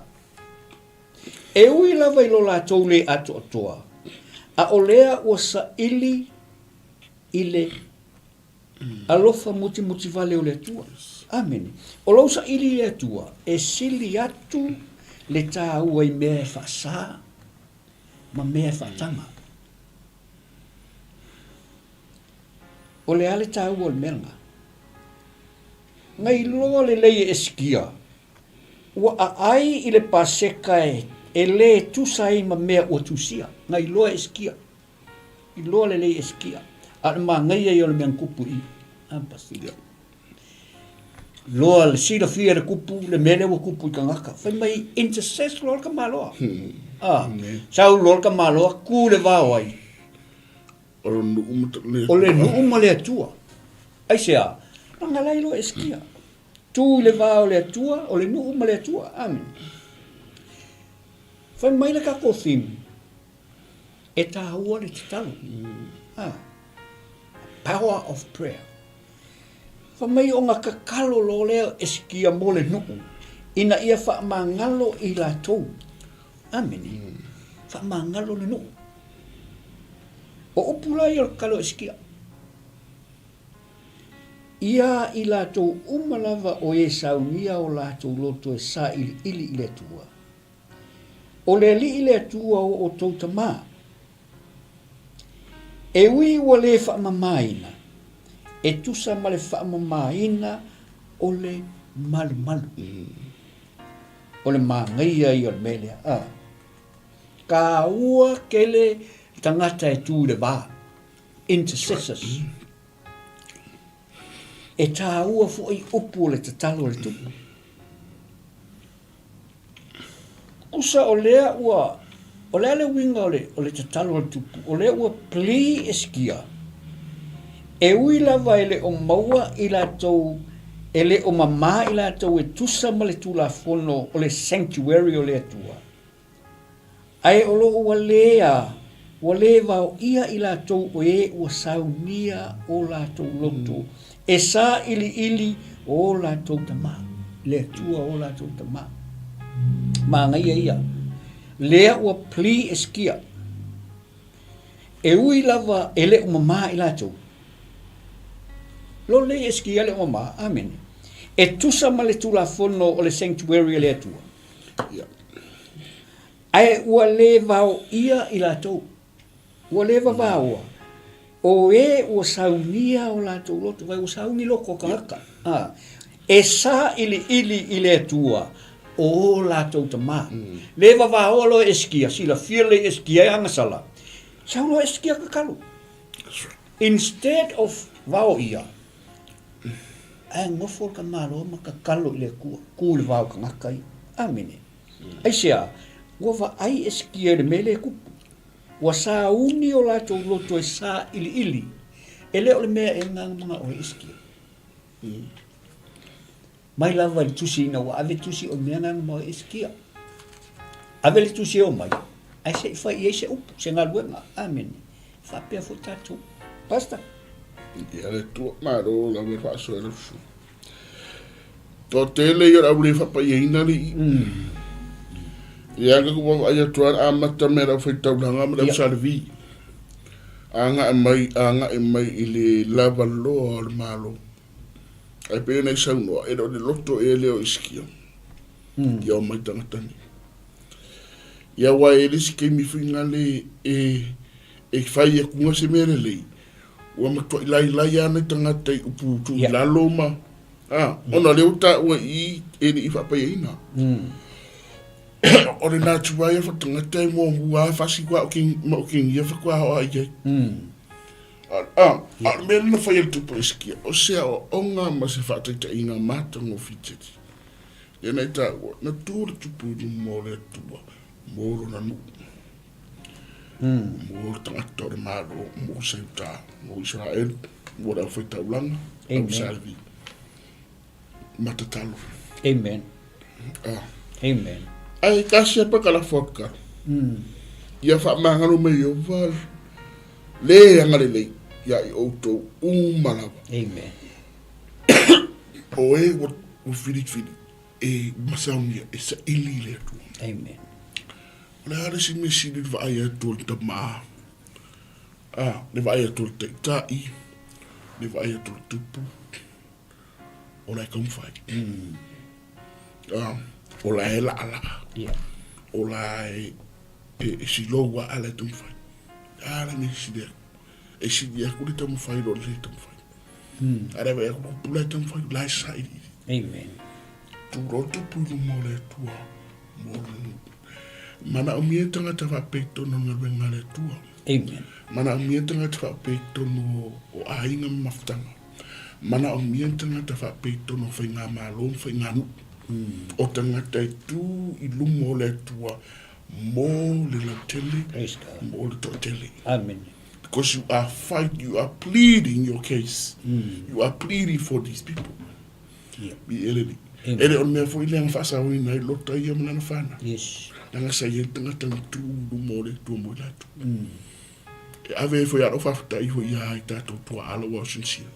E ui lava I lo la tau le ato atoa. A o lea ua sa ili ile alofa muti muti vale o le atua. Amene. O lau sa ili le atua. E sili atu le tā ua I mea e whaasa. Ma mea whaatanga. O le ale tā ua le melanga. Ngai loa le leie eskia. Ua a ai I le paseka e le tusai ma mea ua tusia. Ngai loa eskia. I loa le leie eskia. A le maa ngai ai o le mea kupu I. Ampasilia. Loa le sila fia le kupu, le mele ua kupu I kangaka. Fai mai intercess loa ka maloa. Sau loa ka maloa ku le vau ai. O le nuuma le atua. Ai sea. Ngalai loa eskia. Tu le vau le atua, o le nuuma le atua. Amen. Fai mai le kako thim. E tā hua le titalu. Power of prayer. Fa mai o ngā kakalo lo leo eskia mo le nuku. Ina ia wha mangalo I la tau. Ameni. Wha mangalo le nuku. O upula I o kalo eskia. Ia I la tau umalava o e saunia o la tau loto e sa ili I le tua. O le li I le tua o tau tamā. E ui ua le wha mamaina. E tusa ma le wha mamaina o le malu malu. O le māngaia I o le melea. Ka ua kele tangata e tū le wā. Intercessors. E tā ua fu I upu o le tatalo le tupu. Kusa o lea ua, o lea le winga o le tatalo le tupu. O lea ua pli eskia. E ui lava ele o maua I la tau, ele o mama I la tau e tusa ma le tula fono o le sanctuary o le atua. Ai o lo ua lea vau ia I la tau o e ua saunia o la tau loto. E sa ili o la tau tama. Le atua o la tau tama. Ma ngai ia. Lea ua pli eskia. E ui lava ele o mama I la tau. Lo le eskia le o mama. Amen. E tusa ma le tula fono o le sanctuary le atua. Ai ua le vau ia I la tau. Ua le vau. O e ua saunia o la tau loto. Vai ua sauni loko kakaka. E sa ili I le atua. O la tau tama. Le vau alo eskia. Sila fia le eskia angasala. Sau lo eskia kakalu. Instead of vau ia. Ai ngofo ka malo makakalo le ku le vau kangakai. Amene. Ai sea. Ua va ai eskia le mele kupu. Ua sa uni o la tau loto e sa ili. E leo le mea e ngang mga o eskia. Mai lava le tusi ina ua ave tusi o mea ngang mga eskia. Ave le tusi o mai. Ai se i fai i se upu. Se ngā luenga. Amen. Fa pia fo tatu. Pasta. Ia le tua maro la me fa so le fu. To tele ia au le fa pa ina li. Ia ga ko ai tua amata me ra foi tau nga me servi. Anga mai ile lava lo al malo. Ai pe nei sa no e do lotto e le o ischio. Ia mai tangata. Ia wa e riski mi finga le e fai e kunga se mere le. Ua matua lai ana tangata I upu tu laloma. Ona leo ta ua I ni whapa ina. Ore nā tuwai fa tangata I mo hua fasi kwa o king ia fa kwa o ai. Mele na whai al tupu iskia. O sea o onga ma se whataita I ngā mata ngō fiteti. E nei tā ua, na tūra tupu I mo le atua. Moro na nu. Moro tangata o le maro, mo se uta, mo Israel, mo rau whai taulanga, au salvi. matatalo. Amen. Amen. Ai kasi pa kala foka. Ia fa mangalo me yo val. Le angale le ya I auto malawa. Amen. O e o fili e masaungia e sa ili le tu. Amen. Le hara si me si le vai e tol ta ma. Le vai e tol te tai. Le vai e tol tupu. O la kom fai. O la e la ala. Yeah. O la e si lo wa ala tum fai. Ala me si de. E si dia ku le tum fai lo le tum fai. Ara ve ku le tum fai la sai. Amen. Tu ro tupu mo le tua. Mo mana o mie tanga te fa peito no nga le tua. Amen. Mana o mie tanga te fa peito no o ainga maftanga. Mana o mie tanga te fa peito no fa nga malo fa nga nu. O tanga te tu I lumo le tua mo le la tele. Praise God. Mo le to tele. Amen. Because you are pleading your case. You are pleading for these people. Yeah. Bi eleni. Ele on me fo ile ang fasa wi na lota ia mana fana. Yes. Nanga sa ye tanga tanga tu lumo le tu mo la tu. Ave fo ya ofa ta I fo ya ta to to ala Washington.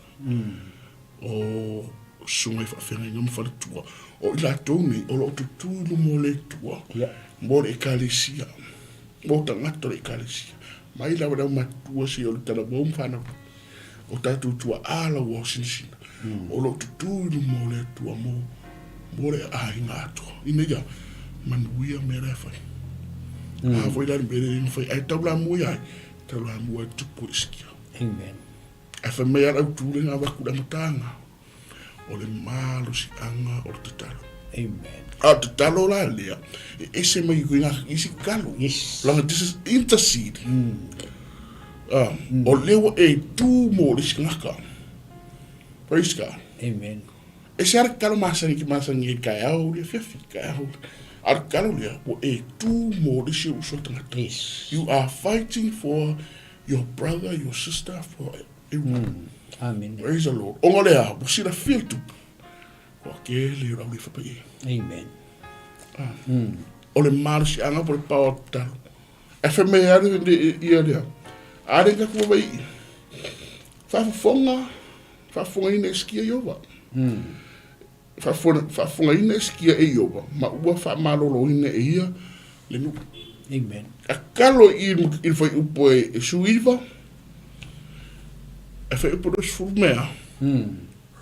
O sungai fa fenga ngam fa tu. O ila to ni o lo tu lumo le tu. Yeah. Mo e kalesia. Mo tanga to e kalesia. Mai la wada matua si o tala bom fana. O ta tu ala Washington. O lo tu lumo le tu mo. Mo le ai ngato. Ine ya manuia me re fa. Foi dar bere foi ai tabla mo ya. Tabla mo tu puiskia. Amen. A fa me ara tu le ngava ku da matanga. O le malo si anga o te talo. Amen. A te talo la lea. E se mai ku nga isi kalo. Yes. Long this is intercede. O lewa e tu mo le ngaka. Praise God. Amen. E se ara kalo masani ki masani e kai au le fefi kai au. Ar kalo lea o e tu mo le si uso tangata. Yes. You are fighting for your brother, your sister, for everyone. Amen. Praise the Lord. Onga lea, busira feel tu. Ko ke le ra le fa pe. Amen. O le marsi anga por power talo. E fe me ari de ia lea. Ari ka ko vai. Fa fonga ina skia yova. Fa fonga ina skia e yova. Ma ua fa malolo ina e ia le nu. Amen. A kalo il foi upo e suiva. E foi upo dos fumea.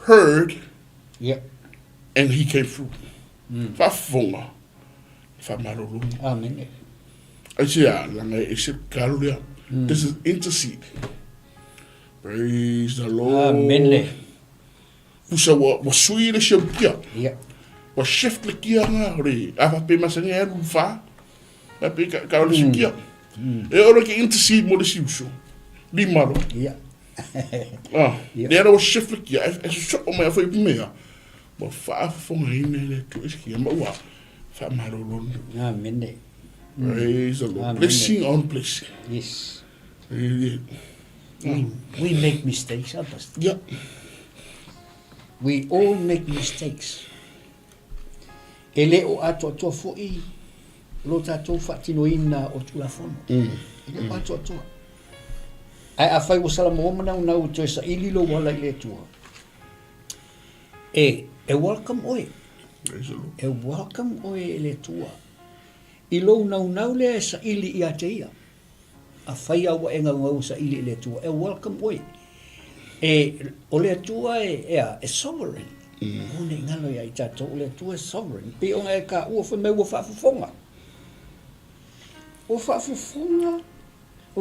Heard. Yeah. And he came through. Fa fonga. Fa malolo. Amen. Asia langa e se kalo lea. This is intercede. Praise the Lord. Amen. Pusa wa sui le shempia. Yeah. Wa shift le kia nga re. Afa pe masanga e lu fa. Ma pe ka le sikia. E ora ke intercede mo le siuso. Li malo. Yeah. Le era wa shift le kia. E so o me fa i mea. Wa fa fonga ine le tu eskia ma wa. Fa malo lon. Amen. Praise the Lord. Amen. Blessing on blessing. Yes. We make mistakes, others. Yeah. We all make mistakes. Ele o ato ato foi lo tato fatino ina o tulafono. Ele o ato ato. Ai a fai o salamo mana una o to sa ili lo wala ile tua. E welcome oi. Praise the Lord. E welcome oi ile tua. I lo nau le sa ili ia te ia. A fai awa e ngau sa ili ile tua. E welcome oi. E o le tua e sovereign. O ne ngalo ia i tato o le tua e sovereign. Pe o e ka ua fa me ua whaafufonga. O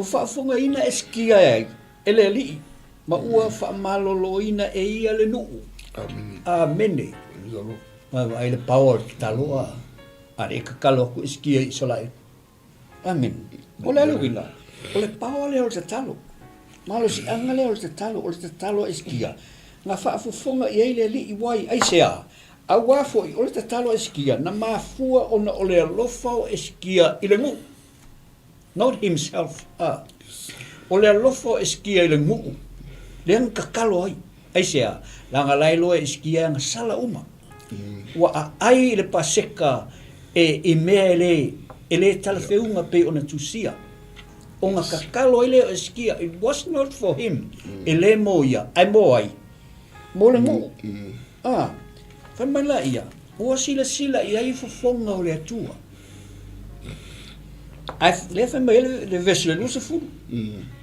whaafufonga ina e skia e ele li. Ma ua whaamalolo ina e ia le nuu. Amen. Amene. Praise the Lord. Ma ai le power ki taloa. Are e kakalo ku iskia i solai. Amen. O le aluina. O le power le o te talo. Malo si anga le o te talo iskia. Nga whaafufonga i eile li i wai ai sea. A wafo i o te talo iskia. Na mafua o na o le alofao iskia i le ngu. Not himself. O le alofao iskia i le ngu. Le ang kakalo ai. Ai sea. Langa lailo iskia nga sala uma. Wa ai le paseka e mea ele talafeunga pe ona tusia. O ngā kakalo ele o skia, it was not for him. Ele mo ia, ai mo ai. Mo le mo. Whamaila ia. Ua sila ia i fofonga o le atua. Ai le whamaila le vesle lusa furu.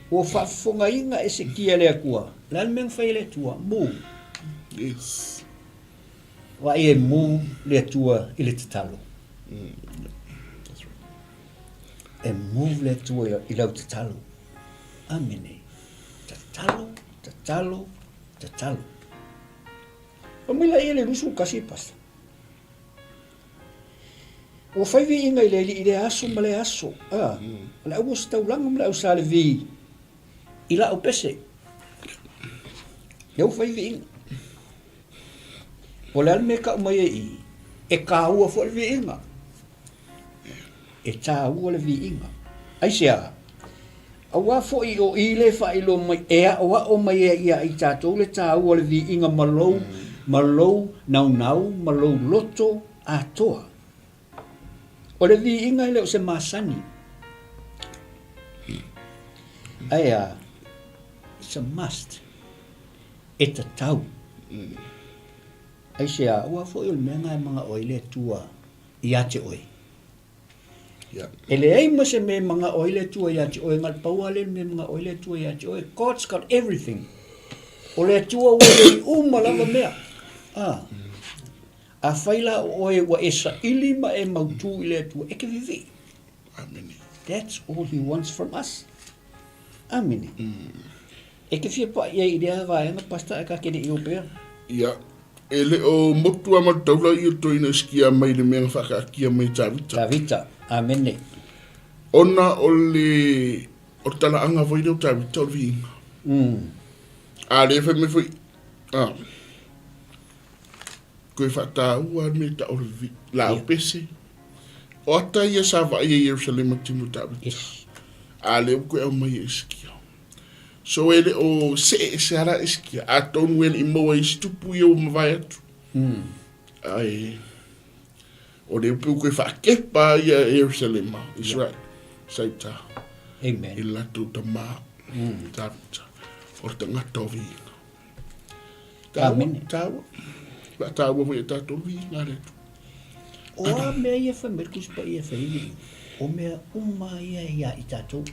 Ua whafonga inga e se kia le akua. Lal meng whai le atua, mo. Yes. Wa e mo le atua i le tatalo. E move le tua i lau tatalo. Amene. Tatalo. O mila ia le lusu kasi pasta. O whaivi inga i le aso ma le aso. La ua staulanga ma le au sale vi. I la au pese. Iau whaivi inga. O le alme ka umai e ka ua fo le vi inga. E tā ua le vi inga. Ai sea, awa fo i o i le wha ilo mai, awa o mai ia i tātou le tā ua le vi inga malou, malou loto a toa. O le vi inga i leo se masani. Ai it's a must. E ta tau. Ai sea, awa fo i o le mea ngai mga oi le tua i ate oi. Ele ai mase me mga oile tua ya te oe ngal pauale me mga oile tua ya te oe. God's got everything. O le tua oe lava mea. A whaila oe wa esa ili ma e mautu i le tua. Eke vivi. Amen. That's all he wants from us. Amen. Eke fia pa ia i rea vaenga pasta e ka kene i opea. Ia. Ele o motua mataula i o toina skia mai le mea whakaakia mai tāwita. Tāwita. Amene. Ona o le o tala anga voi do tāwita o vinga. A le me foi. Koe whata ua me ta o vi. La o pese. O ata ia sa va ia Jerusalem timu tāwita. A le koe au mai eskia. So ele o se ara eskia. A tonu ele i moa i stupu i o mawai atu. Ai. O le upu koe whakepa ia Jerusalem. Israel. Saita. Amen. I latu ta maa. Tāwita. O te ngata o vinga. Amen. Tāua voi e tātou vinga retu. O a mea ia whamerkus pa ia whaini. O mea ia i tātou.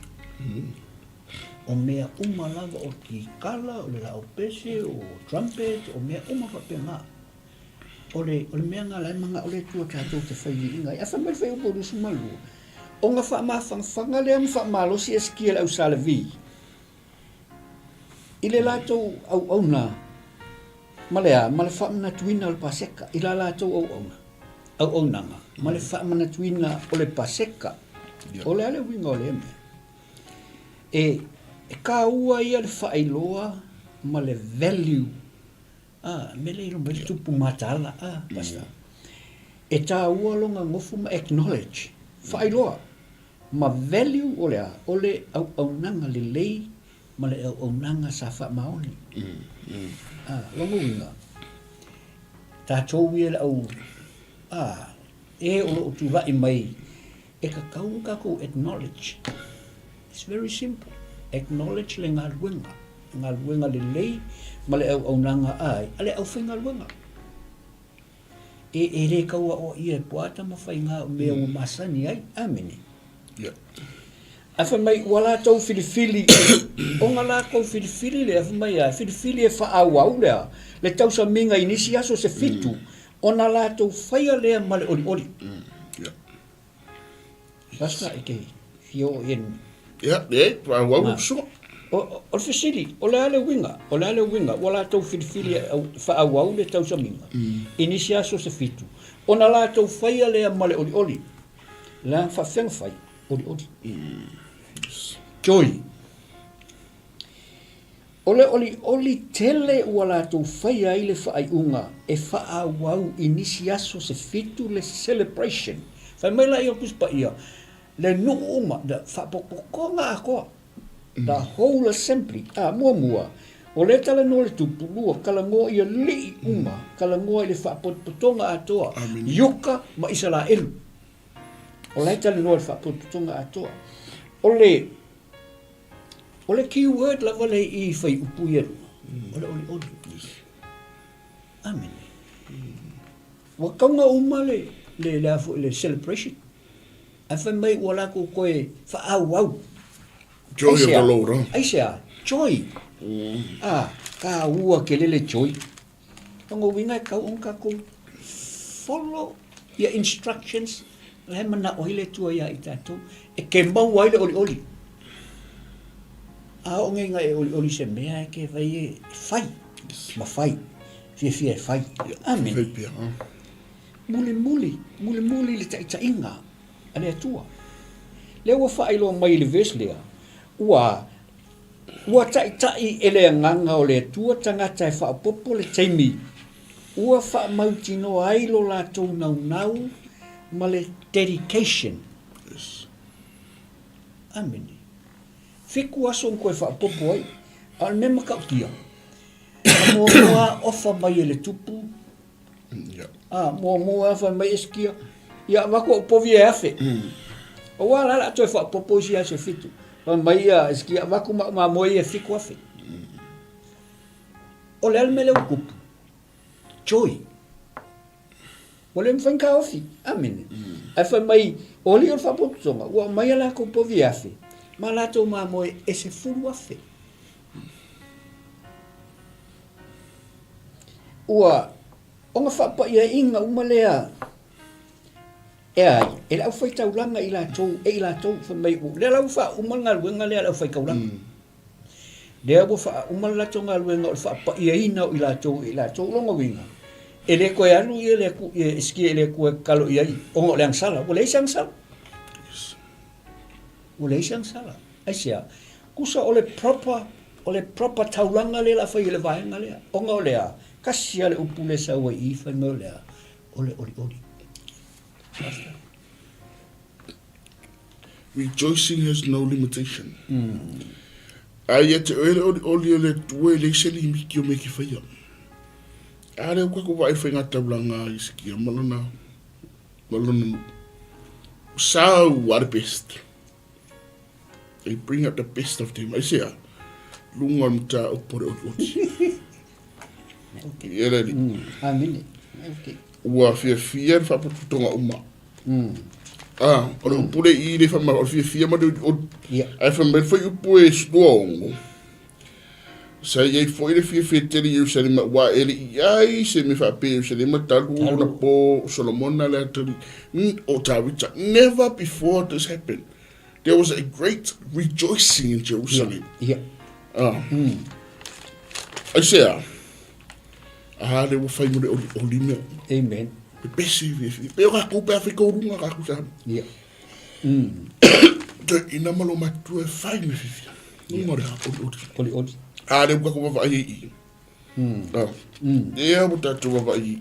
O mea lava o ki kala, o le lao pese, o trumpet, o mea whapenga. O le mea ngā lai manga o le tua tātou te whaini inga. Ia whamere whai upo rusu malu. O ngā whamawhanga lea mwhamalo si eskia lau sale vi. I le lātou au nā. Ma le whamana tuina o le paseka. I la lātou au nanga. Ma le whamana tuina o le paseka. O le ale winga o le eme. E ka ua ia le whaailoa ma le value. Me le ilo me le tupu matala. Pasta. E tā ua longa ngofu ma acknowledge. Whaailoa. Ma value o le au nanga le lei ma le au nanga sa wha maoni. Longa winga. Tātou ia le au e o lo utuwai mai. E ka kaunga ko acknowledge. It's very simple. Acknowledge le ngā luenga. Ngā luenga le lei, ma le au nanga ai. Ale au whainga luenga. E re kaua o ia puata ma whainga o mea o masani ai. Amene. Awha mai, wala tau filifili. O ngā la kou filifili le awha mai ai. Filifili e wha au lea. Le tau sa minga inisi aso se fitu. O ngā la tau whaia lea ma le ori. Basta eke hio en. Wau so. O fisili, o le ale winga, wala tau filifili wha au le tau sa minga. Inisi aso se fitu. O ngā la tau whaia lea ma le ori. La wha whenga whai, ori. Joy. Ole oli tele wala tau whaia i le whaai unga. E wha au inisi aso se fitu le celebration. Whai mai la i opus pa ia. Le nuuma, the whapopokonga akoa. The whole assembly, mua, O le tala no le tupu lua, kala ngoa ia lii uma, kala ngoa i le whaapotonga atoa, yoka ma isa la elu. O le tala no le whaapotonga atoa. O le keyword la wale i whai upu ieru. O le oli. Amen. Wa kaunga uma le celebration. A whai mai wala ko koe whaau. Joy of the Lord. Aisea, joy. Ka ua ke lele joy. Tango winga kau onka ko follow your instructions. Le mana oile tua ia i tātou. E ke mau waile oli. A onge nga e oli se mea ke vai e fai. Ma fai. Fia e fai. Amen. Muli le ta inga. Ale atua. Le ua fai lo mai le ves lea. Ua tai ele nganga o le tua tangata e whaapopo le taimi. Ua wha mautino ai lo la tau nau ma le dedication. Yes. Amen. Fiku aso koe whaapopo ai. Al me makautia. Mua ofa mai e le tupu. Mua ofa mai eskia. Ia wako opovi e afe. O wala la toi whaapopo si ase fitu. Mai eskia wako ma moi e fiku afe. O le alme leo kupu. Joy. O le mwhanka ofi. Amen. Ai whai mai oli o whapotonga. Ua mai ala ko povi afe. Ma lato ma moe e se furu afe. Ua onga whapa ia inga umalea. E ai, e lau whai taulanga i la tau wha mai u. Le lau wha umalanga luenga lea lau whai kaulanga. Lea ua wha umalanga tonga luenga o whapa ia ina i la tau longa winga. E le koe alu ia le ku e ski e le koe kalo iai. Onga le angsala, o le isa angsala. O le isa angsala. Aisia, kusa o le proper taulanga le la whai le vahenga lea. Onga o lea, kasia le upu le sa ua i whai mo lea. O le oli. Rejoicing has no limitation. Ai te oli le tue le seli miki o meki whaia. Are kwa ko vai whainga taulanga i sikia malona. So what the best. They bring out the best of them. I say, lunga mta opore oti. Amen. Okay. Ua fia whaputonga uma. Ora upure I le whama o fia ma ai whamai whai upu e strong. Sa iei fwoi le fia teri iu sa lima wa eri iai se me whape iu sa lima talu na po Solomona le atari. O tawita, never before this happened. There was a great rejoicing in Jerusalem. I say, le wa whai mo le olimea. Amen. Pesi pe ka ku pe Afrika urunga ka ku sa. Ina malo matu e fai me fifia. Ngo re Oli. Ale buka ko va ai. E buta tu va ai.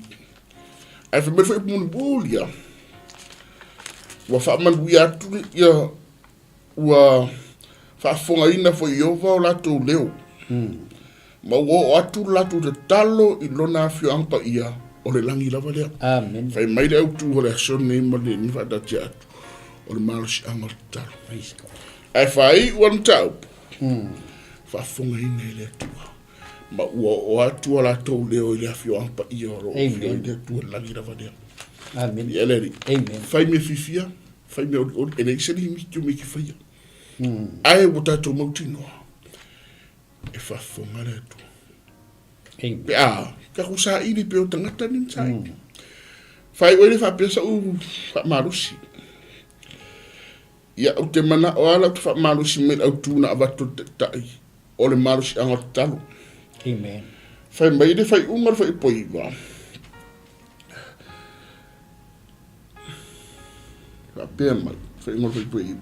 Ai fa me fa mun bolia. Wa fa man buia tu ya wa fa fonga ina fo yo va la tu leo. Ma wo atu la tu de talo I lona fio ampa ia. O le langi lava lea. Amen. Fai mai le autu o le ason nei ma le nifa dati atu. O le marosi angal talo. Ai fai uan tau. Whafonga ina I le atua. Ma ua o atua la tau leo I le afio ampa ia o ro. Fio I le atua langi lava lea. Amen. I eleri. Amen. Fai me fifia. Fai me o ele iseri miki o miki faya. Ai o tato mautinoa. E whafonga le atua. Pe ka kusa ili pe o tangata ni sai. Fai oile fa pesa u fa marusi. Ya o te mana o ala fa marusi me au tu na avato tai. O le marusi anga talo. Amen. Fai mai de fai umar fai poi wa. Fa pe mai fai umar fai poi.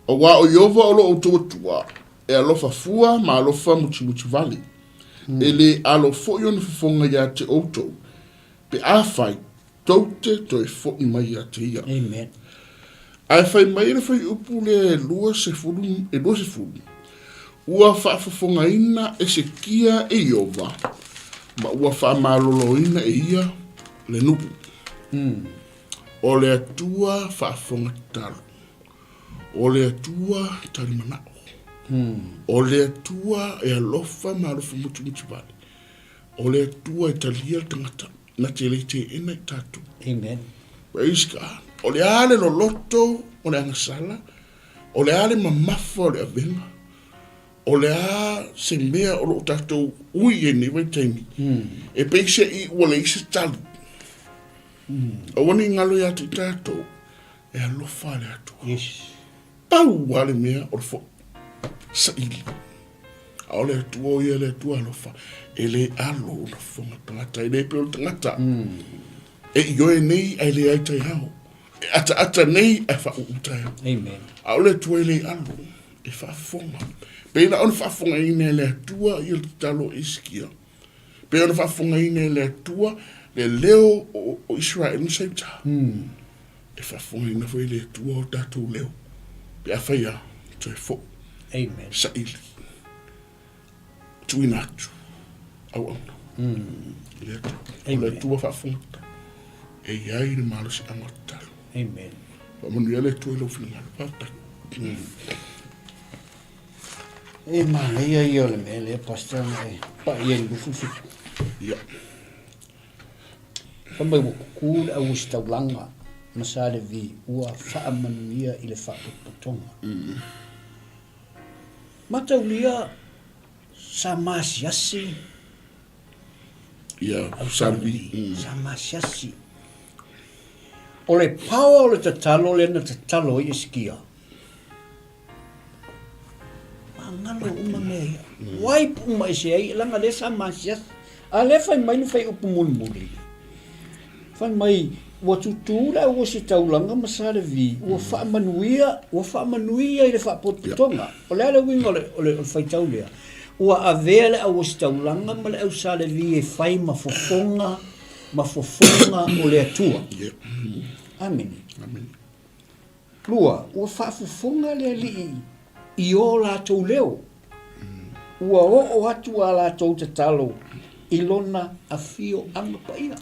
O wa o yova o lo o tua. E alofa fua ma alofa muchi vale. Ele alo fo yon fonga ya te auto pe a fai tote to fo I mai ya te ia. Amen. Ai fai mai le fai upu le lua se fulu e do se fulu. ua whaafafongaina e se kia e Iova, ma ua whaamaloloina e ia le nupu. O le atua whaafonga talo. O le atua tarimanao. O le atua e alofa ma alofa mutu vale. O le atua e talia tangata na te leite ena i tatu. Amen. Praise God. O le ale lo loto, o le angasala, o le ale mamafa o le avenga, o le a se mea o lo tatou ui e niwa taimi. E peise i ua le isa talu. O wani ngalo ya te tatou, e alofa le atua. Yes. Pau wale mea o le fo sa ili. A o le atua o ia le atua alofa. E le alo na fonga tangata, e le peo tangata. E ioe nei ai le aitai hao. E ata nei e wha uutai hao. Amen. A o le atua e le alo, e wha fonga. Pena ona wha fonga ine le atua i le talo iskia. Pena ona wha fonga ine le atua le leo o Israel nsaita. E wha fonga ina fo i le atua o tatou leo. Pe a whaia, toi fo. Amen. Sa ili. Tui natu. Au au. Le atua. O le atua wha fonga. E iai ni malo si angataru. Amen. Wa manu ia le atua i lo fina ngalo. Pata. E mana ia i ole me le pastor mai. Pa ia i lufufu. Ia. Pamai ku a ustaulanga. Masale vi ua whaamanuia i le whapotonga. Mataulia sa masiasi. Ia, sarvi. Sa masiasi. O le pawa o le tatalo le na tatalo i eskia. Mangalo uma mea. Wai puma i se ai langa le sa masiasi. A le fai mai ni fai upu muli. Fai mai ua tutura ua si taulanga masare vi. Ua whaamanuia i le whapotonga. O le ala winga o le fai taulea. Ua avea le au si taulanga ma le au sale vi e fai mafofonga o le atua. Amen. Lua, ua whaafofonga le li i o la tau leo. Ua o atu a la tau te talo i lona a fio anga pa ia.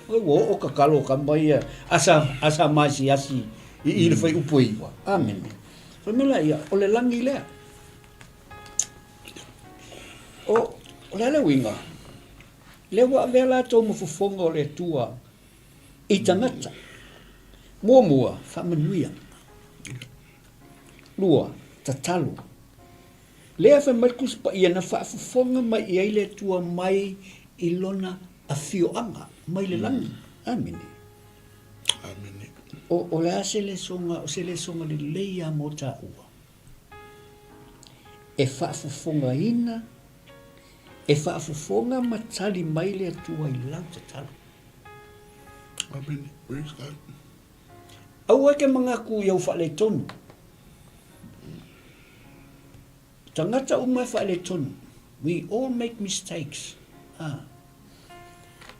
Ua o kakalo kambaia asa masi asi i le fai upo iwa. Amen. Whamela ia, o le langi lea. O le winga. Le wa vea la tau mafofonga o le tua i tangata. Mua, whamanuia. Lua, tatalo. Lea whamarkus pa ia na whaafofonga mai i aile tua mai i lona a fioanga, mai le langi. Amene. Amene. O lea se le songa le leia mo ta ua. E whaafofonga ina, e whaafofonga matali mai le tua i lau tatalo. Amene. Praise God. Au ake mga ku iau whaale tonu. Tangata umai whaale tonu. We all make mistakes.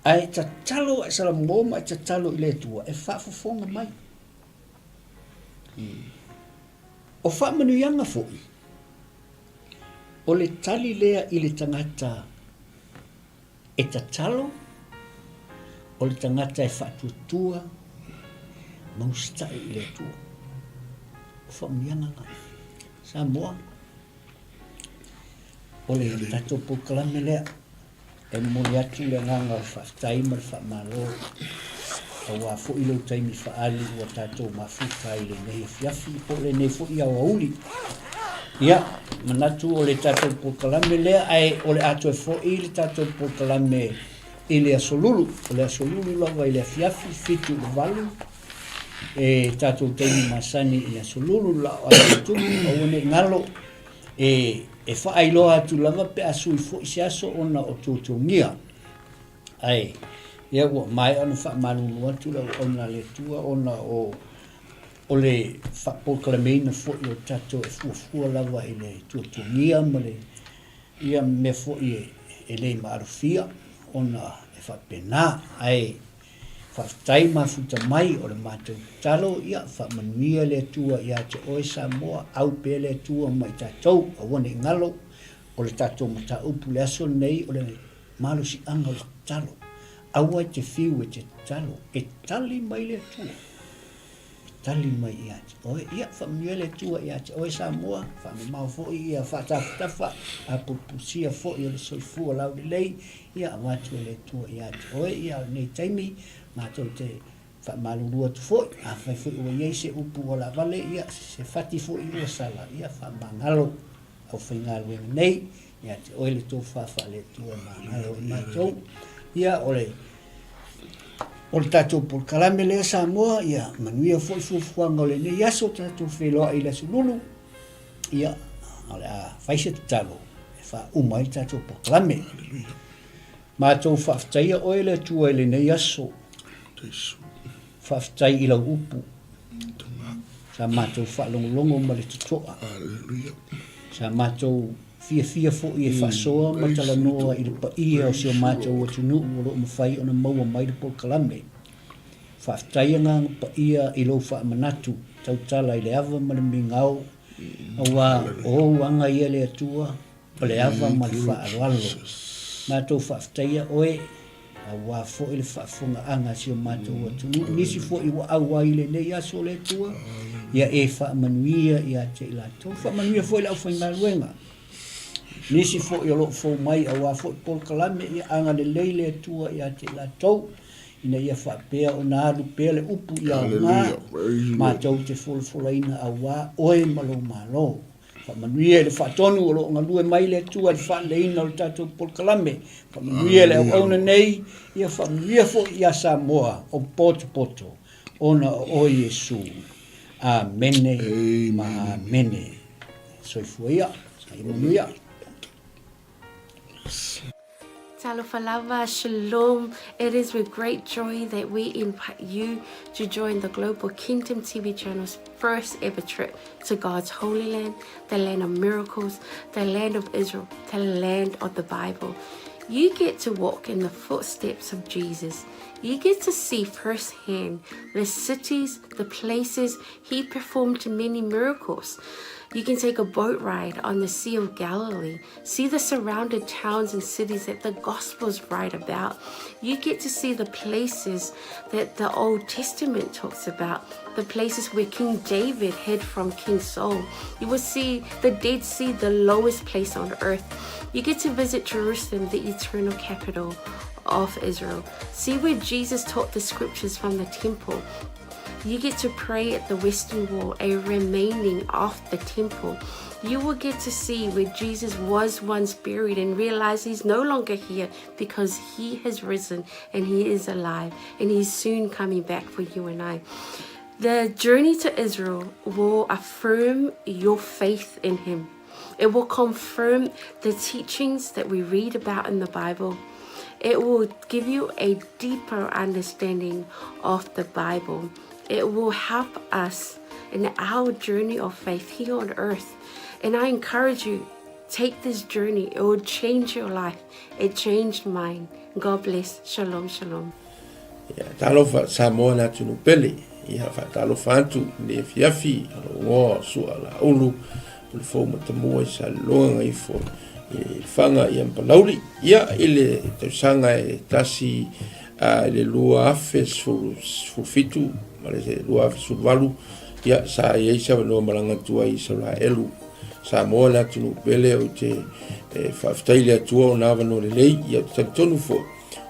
Ai tatalo e sala moma e tatalo i le tua. E whaafofonga mai. O whaamanuianga fo'i. O le tali lea i le tangata e tatalo. O le tangata e whaatuatua. Maustai i le tua. O whaamianga nga. Sa moa. O le tato po kalame lea. E moli atu le nganga whaftai mar whamalo. A wā fo ilo taimi whaali ua tato mafuta i le nehe fiafi. O le nehe fo i awa uli. Ia, manatu o le tato po kalame lea. Ai o le ato e fo i le tato po kalame i le asolulu. O le asolulu lawa i le fiafi fitu u valu. E tato taimi masani i le asolulu la o atu o one ngalo. E whaailoa atu lava pe asu i fo isi aso ona o tūtungia. Ai, ia ua mai ona whaamalulu atu la ona le tua ona o le whapokalameina fo i o tato e fuafua lava i le tūtungia ma le ia me fo i e le maarufia ona e whapena. Ai, whaftai mafuta mai o le mātou talo ia whamanuia le tua ia te oe Samoa au pe le tua mai tātou a wane ngalo o le tatou mataupu le aso nei o le malosiaga o le talo aua te fiu e te talo e tali mai le atua tali mai ia te oe ia whamia le tua ia te oe Samoa whamamau fo'i ia whatafutafa a pupusia fo'i o le soifua lau le lei ia awatu le tua ia te oe ia nei taimi mātou te whamalurua tu fo'i a whai fo'i ua iei se upu o la vale ia se whati fo'i ua sala ia whamangalo au whaingalu e nei ia te oe le tō whawha le tua mangalo i mātou ia ole o le tatou polokalame lea Samoa ia manuia fo'i fuafuaga o lenei aso tatou feloa'i i le asululu ia o le a faise tatalo e fa'auma i le tatou polokalame matou fa'afetaia oe le atua i lenei aso fa'afetai i lau upu sa matou fa'alogologo ma le toto'a sa matou fia fo'i e whaasoa ma talanoa i le paia o sio matou atunuu o loo mawhai ona maua mai le polokalame. Whaafetai ngā paia i loo whaamanatu tautala i le ava ma le mingau awa o anga ia le atua o le ava ma le whaaroalo. Mātou whaafetai oe awa fo'i le whaafunga anga sio matou atunuu nisi fo'i wa awa i le nei aso le atua ia e whaamanuia ia te ilatou whaamanuia fo'i le au whaingaluenga. Nisi fo'i o loo fo mai awa fo'i polokalame ia anga le leile atua ia te ilatou ina ia whaapea o nā alu pea le upu ia ngā mātou te folafolaina awa oe malo. Whamanuia le whaatonu o loo ngalue mai le atua le whaaleina o le tatou polokalame. Whamanuia le au auna nei ia whamanuia fo'i ia Samoa o poto ona o Yesu. Amene ma amene. Soifua ia, manuia. Talofalava, Shalom. It is with great joy that we invite you to join the Global Kingdom TV channel's first ever trip to God's Holy Land, the land of miracles, the land of Israel, the land of the Bible. You get to walk in the footsteps of Jesus. You get to see firsthand the cities, the places he performed many miracles. You can take a boat ride on the Sea of Galilee, see the surrounded towns and cities that the Gospels write about. You get to see the places that the Old Testament talks about, the places where King David hid from King Saul. You will see the Dead Sea, the lowest place on earth. You get to visit Jerusalem, the eternal capital of Israel. See where Jesus taught the scriptures from the temple. You get to pray at the Western Wall, a remaining of the temple. You will get to see where Jesus was once buried and realize he's no longer here because he has risen and he is alive and he's soon coming back for you and I. The journey to Israel will affirm your faith in him. It will confirm the teachings that we read about in the Bible. It will give you a deeper understanding of the Bible. It will help us in our journey of faith here on earth. And I encourage you, take this journey. It will change your life. It changed mine. God bless. Shalom, shalom. Talofa Samoa na tunu pele. Ia fa talofa antu le fiafi alo su ala ulu le fo 𝚜𝚘𝚙𝚢𝚛 fanga ia mpalauli ia ile tausanga e tasi le lua afe su fitu male se lua afe su valu ia sa ia isa no malanga tua i 𝚚𝚑𝚘𝚢𝚛𝚒 Samoa na tunu pele o te whaaftaile atua o nāwa no le lei ia tonu fo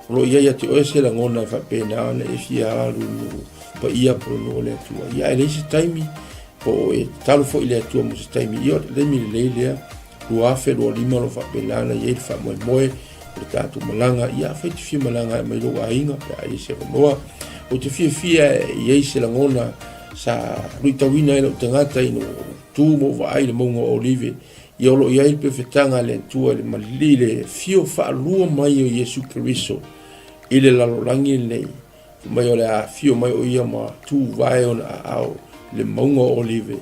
lo ia te oese la ngona fa pena na e fia alu pa ia pro no le atua ia ele se taimi po e talo fo ile atua mo se taimi ia le mi le lea lua afe lo lima lo fa pena na ia fa moe le tatu malanga ia fa te fia malanga mai lo ainga ia se noa o te fia ia se la ngona sa ruitawina ina tangata ino tu mo vai le mongo olive ia lo ia pe fetanga le tua le malile fio fa lua mai o Yesu Kristo ile la lorangi nei mai o le fio mai o ia ma tu vai on ao le mongo olive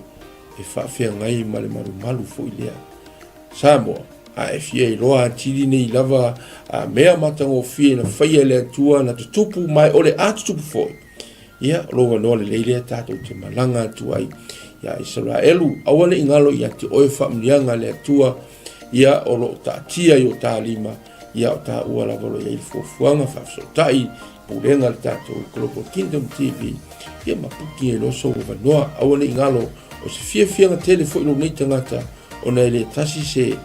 e fa fia ngai male malu fo ile Samoa a fia loa tili nei lava a mea matango fia na faia le tua na tupu mai o le tupu fo ia lo no le leile tato te malanga tu ai ia Israelu awane ingalo ia te oe fa mlianga le tua ia o lo ta'atia i o tālima ia o tāua lava lo iai le fuafuaga fa'afeso'ota'i pulenga le tātou Global Kingdom TV ia mapuki e loso o vanoa aua ne'i galo o se fiafiaga tele fo'i lo nei tagata ona e le tasi se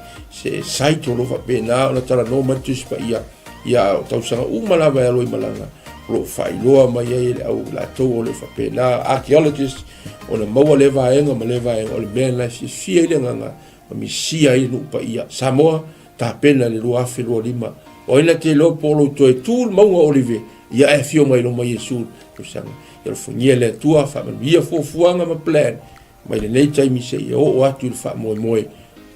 site o lo fa'apena ona talanoa mai tusi paia ia o tausaga uma lava e alo i malaga lo failoa mai ai le au latou o le fa'apena archaeologist ona maua le vaega ma le vaega o le mea na fiafia i le agaga ma misia ai le nuu paia Samoa tapena le 2.5 o ina te lo polo toe tul maunga olive ia e fio mai lo mai Yesu o sanga ia lo fonia le tua fa ia fuafuanga ma plan mai le nei taimi se ia o atu le fa moe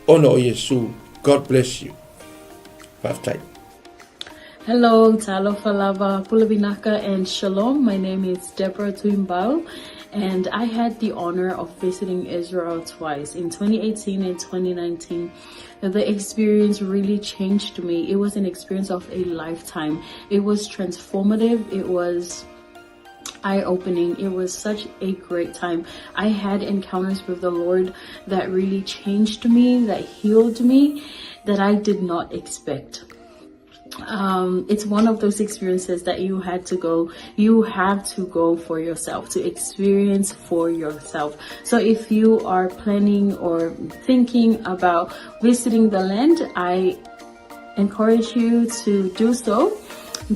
ona o Yesu. God bless you. Five time. Hello, 𝚟𝚑𝚙𝚢𝚛𝚒𝚑 𝚘𝚡𝗏𝗏 and Shalom. My name is 𝗵𝗚𝗚𝗠𝗏, and I had the honor of visiting Israel twice, in 2018 and 2019. The experience really changed me. It was an experience of a lifetime. It was transformative. It was eye-opening. It was such a great time. I had encounters with the Lord that really changed me, that healed me, that I did not expect. It's one of those experiences that you have to go for yourself, to experience for yourself. So if you are planning or thinking about visiting the land, I encourage you to do so.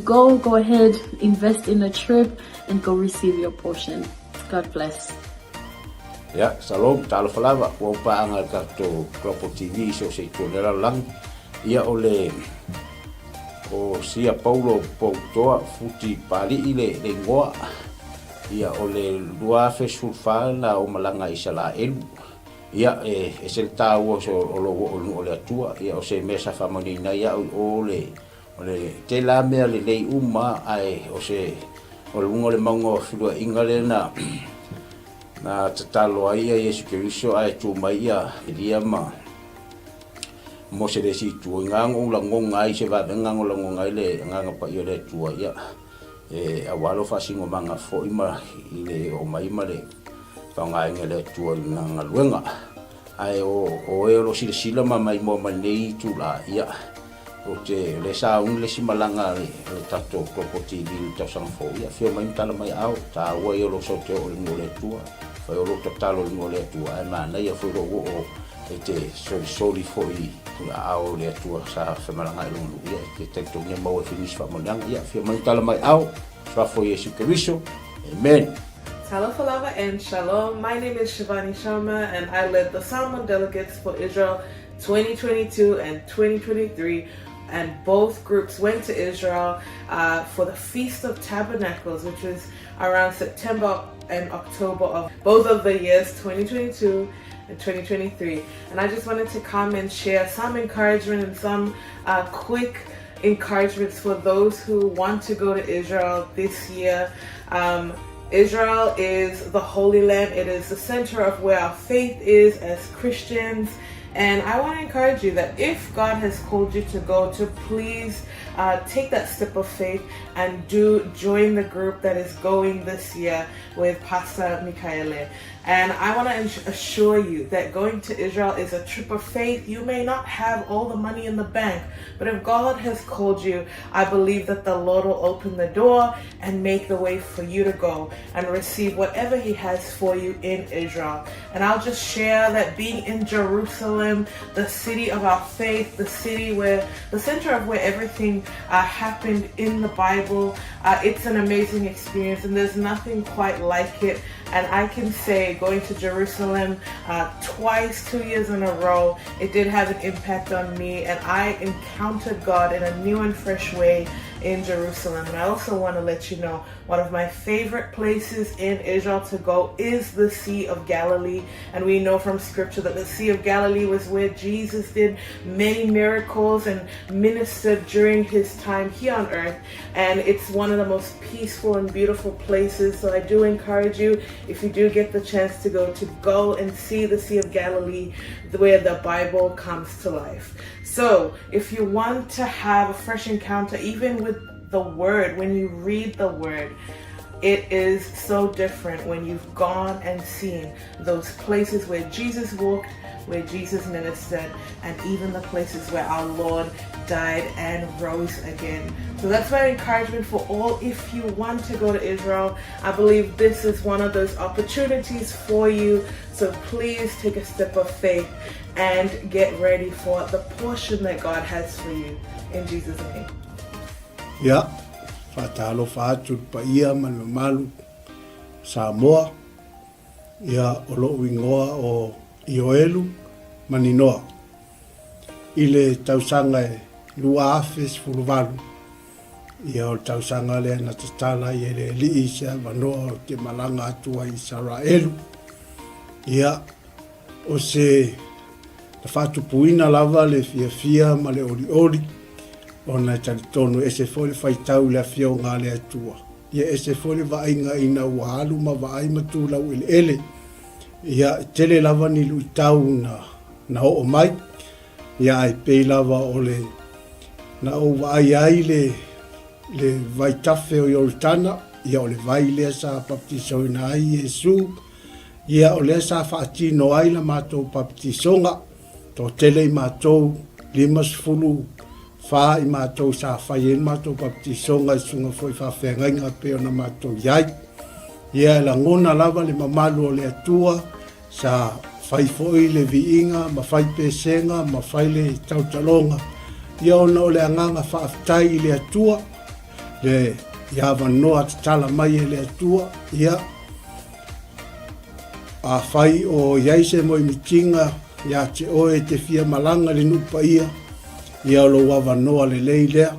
Go ahead, invest in a trip and go receive your portion. God bless. Ya, salom 𝚟𝚑𝚙𝚢𝗚 o paanga tātou Global TV 𝚟𝚒𝚙𝚢𝚑 ia o le o 𝚟𝚒𝚍𝚎𝚘𝚡 le ngoa ia o le 2.5 o malanga i Salaelu ia e se tāua o lo le atua ia o se mesa whamanina ia o le te la mea le lei uma ai o se o le unga le maunga o whilua inga le na tatalo ai Yesu Keriso ai tu mai ia ia ma mo se le si tu ngango la ngonga ai se va ngango la ngonga ile nganga pa yo le tu ia e awalo fa singo manga fo ima ile o mai ma le fa ngai le tu nganga luenga ai o lo sila ma mai mo nei tu la ia o te le sa un le simalanga le tato property bill ta sang fo ia fio mai tala mai au ta o lo so te o le tu fa o lo totalo le tu ai ma nei fo o te soli fo i au le tu sa simalanga lo ia te to ne mo finish fa mo ia fio mai tala mai au fa fo Yesu Keriso. Amen. 𝚟𝚑𝚙𝚢𝗏 and Shalom. My name is 𝗚𝗚𝚙𝚢𝚅, and I led the Salmon Delegates for Israel 2022 and 2023. And both groups went to Israel for the Feast of Tabernacles, which was around September and October of both of the years 2022 and 2023. And I just wanted to come and share some encouragement and some quick encouragements for those who want to go to Israel this year. Israel is the Holy Land. It is the center of where our faith is as Christians. And I want to encourage you that if God has called you to go, to please take that step of faith and join the group that is going this year with Pastor Michaele. And I want to assure you that going to Israel is a trip of faith. You may not have all the money in the bank, but if God has called you, I believe that the Lord will open the door and make the way for you to go and receive whatever He has for you in Israel. And I'll just share that being in Jerusalem, the city of our faith, the city where the center of where everything happened in the Bible, it's an amazing experience, and there's nothing quite like it. And I can say going to Jerusalem twice, 2 years in a row, it did have an impact on me, and I encountered God in a new and fresh way in Jerusalem. And I also want to let you know, one of my favorite places in Israel to go is the Sea of Galilee. And we know from scripture that the Sea of Galilee was where Jesus did many miracles and ministered during His time here on earth. And it's one of the most peaceful and beautiful places. So I do encourage you, if you do get the chance to go and see the Sea of Galilee, where the Bible comes to life. So if you want to have a fresh encounter, even with the Word, when you read the Word, it is so different when you've gone and seen those places where Jesus walked, where Jesus ministered, and even the places where our Lord died and rose again. So that's my encouragement for all. If you want to go to Israel, I believe this is one of those opportunities for you. So please take a step of faith and get ready for the portion that God has for you. In Jesus' name. Yeah. Fatalo fatu pa ia malu Samoa ia olo wingoa o Ioelu maninoa ile tausanga lua afis fuluvalu ia o tausanga le na tatala ia le liisa manoa te malanga atua Israelu ia o se ta fatu puina lava le fia ma le oli ona talitonu ese foli faitau le afio ngā le atua. Ia ese foli vainga ina uahalu ma vaai matu lau ele. Ia tele lava ni lui tau na o mai. Ia ai pei lava o le na o vaai ai le vai tafe o Yortana. Ia o le vai lea sa baptiso ina ai Yesu. Ia o lea sa faatino ai la matou baptisonga. To tele i matou 5 fa i matou sa fai en matou baptisonga sunga foi fa fenga pe ona matou yai ia la ngona lava le mamalu o le atua sa fai foi le viinga ma fai pesenga ma fai le tautalonga ia ona o le anganga fa aftai le atua le ia vanoa tala mai le atua ia a fai o yai se moi mitinga ia te oe te fia malanga le nupa ia ia lo wava noa le leilea,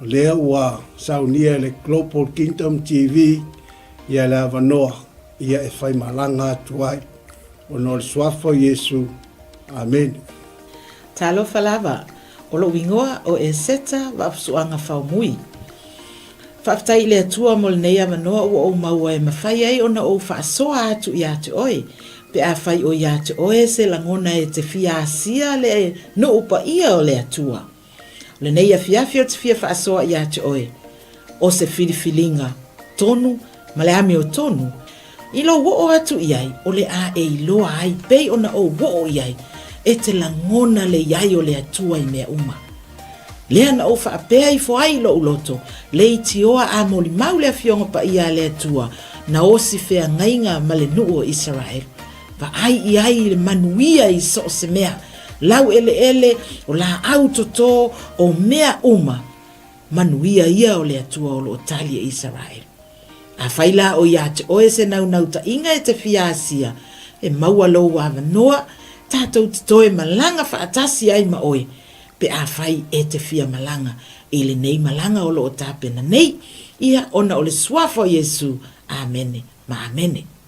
lea ua saunia le Global Kingdom TV, ia le ava noa, ia e whai malanga atuai, o no le swafo Yesu. Amen. Talo falava, o lo wingoa o 𝚟𝚑𝚑𝚡 𝚌𝚙𝚙𝚢𝚑. Whaftai le atua mo le nei ava noa ua o maua e mawhai ai ona o whaasoa atu i ate oi. Pe a whai o ia te oe se langona e te fia asia le no upa ia o le atua. Le nei a fiafi o te fia whaasoa ia te oe. O se filifilinga tonu, ma le ame o tonu. I lo wo o atu iai, o le a e iloa ai, pei ona o wo o iai, e te langona le iai o le atua i mea uma. Lea na o whaapea i fo ai lo uloto, le i tioa a moli mau le a fionga pa ia le atua, na o si fea ngainga ma le nuu o Israel. Va ai le manuia i so se mea, lau ele o la autoto o mea uma, manuia ia o le atua o lo talia Israel. A whaila o ia te oe se nau ta inga e te fiasia, e maua lo wava noa, tātou te toe malanga whaatasi ai ma oe, pe a whai e te fia malanga, e le nei malanga o lo o tāpena nei, ia ona o le swafo Yesu, amene, ma amene.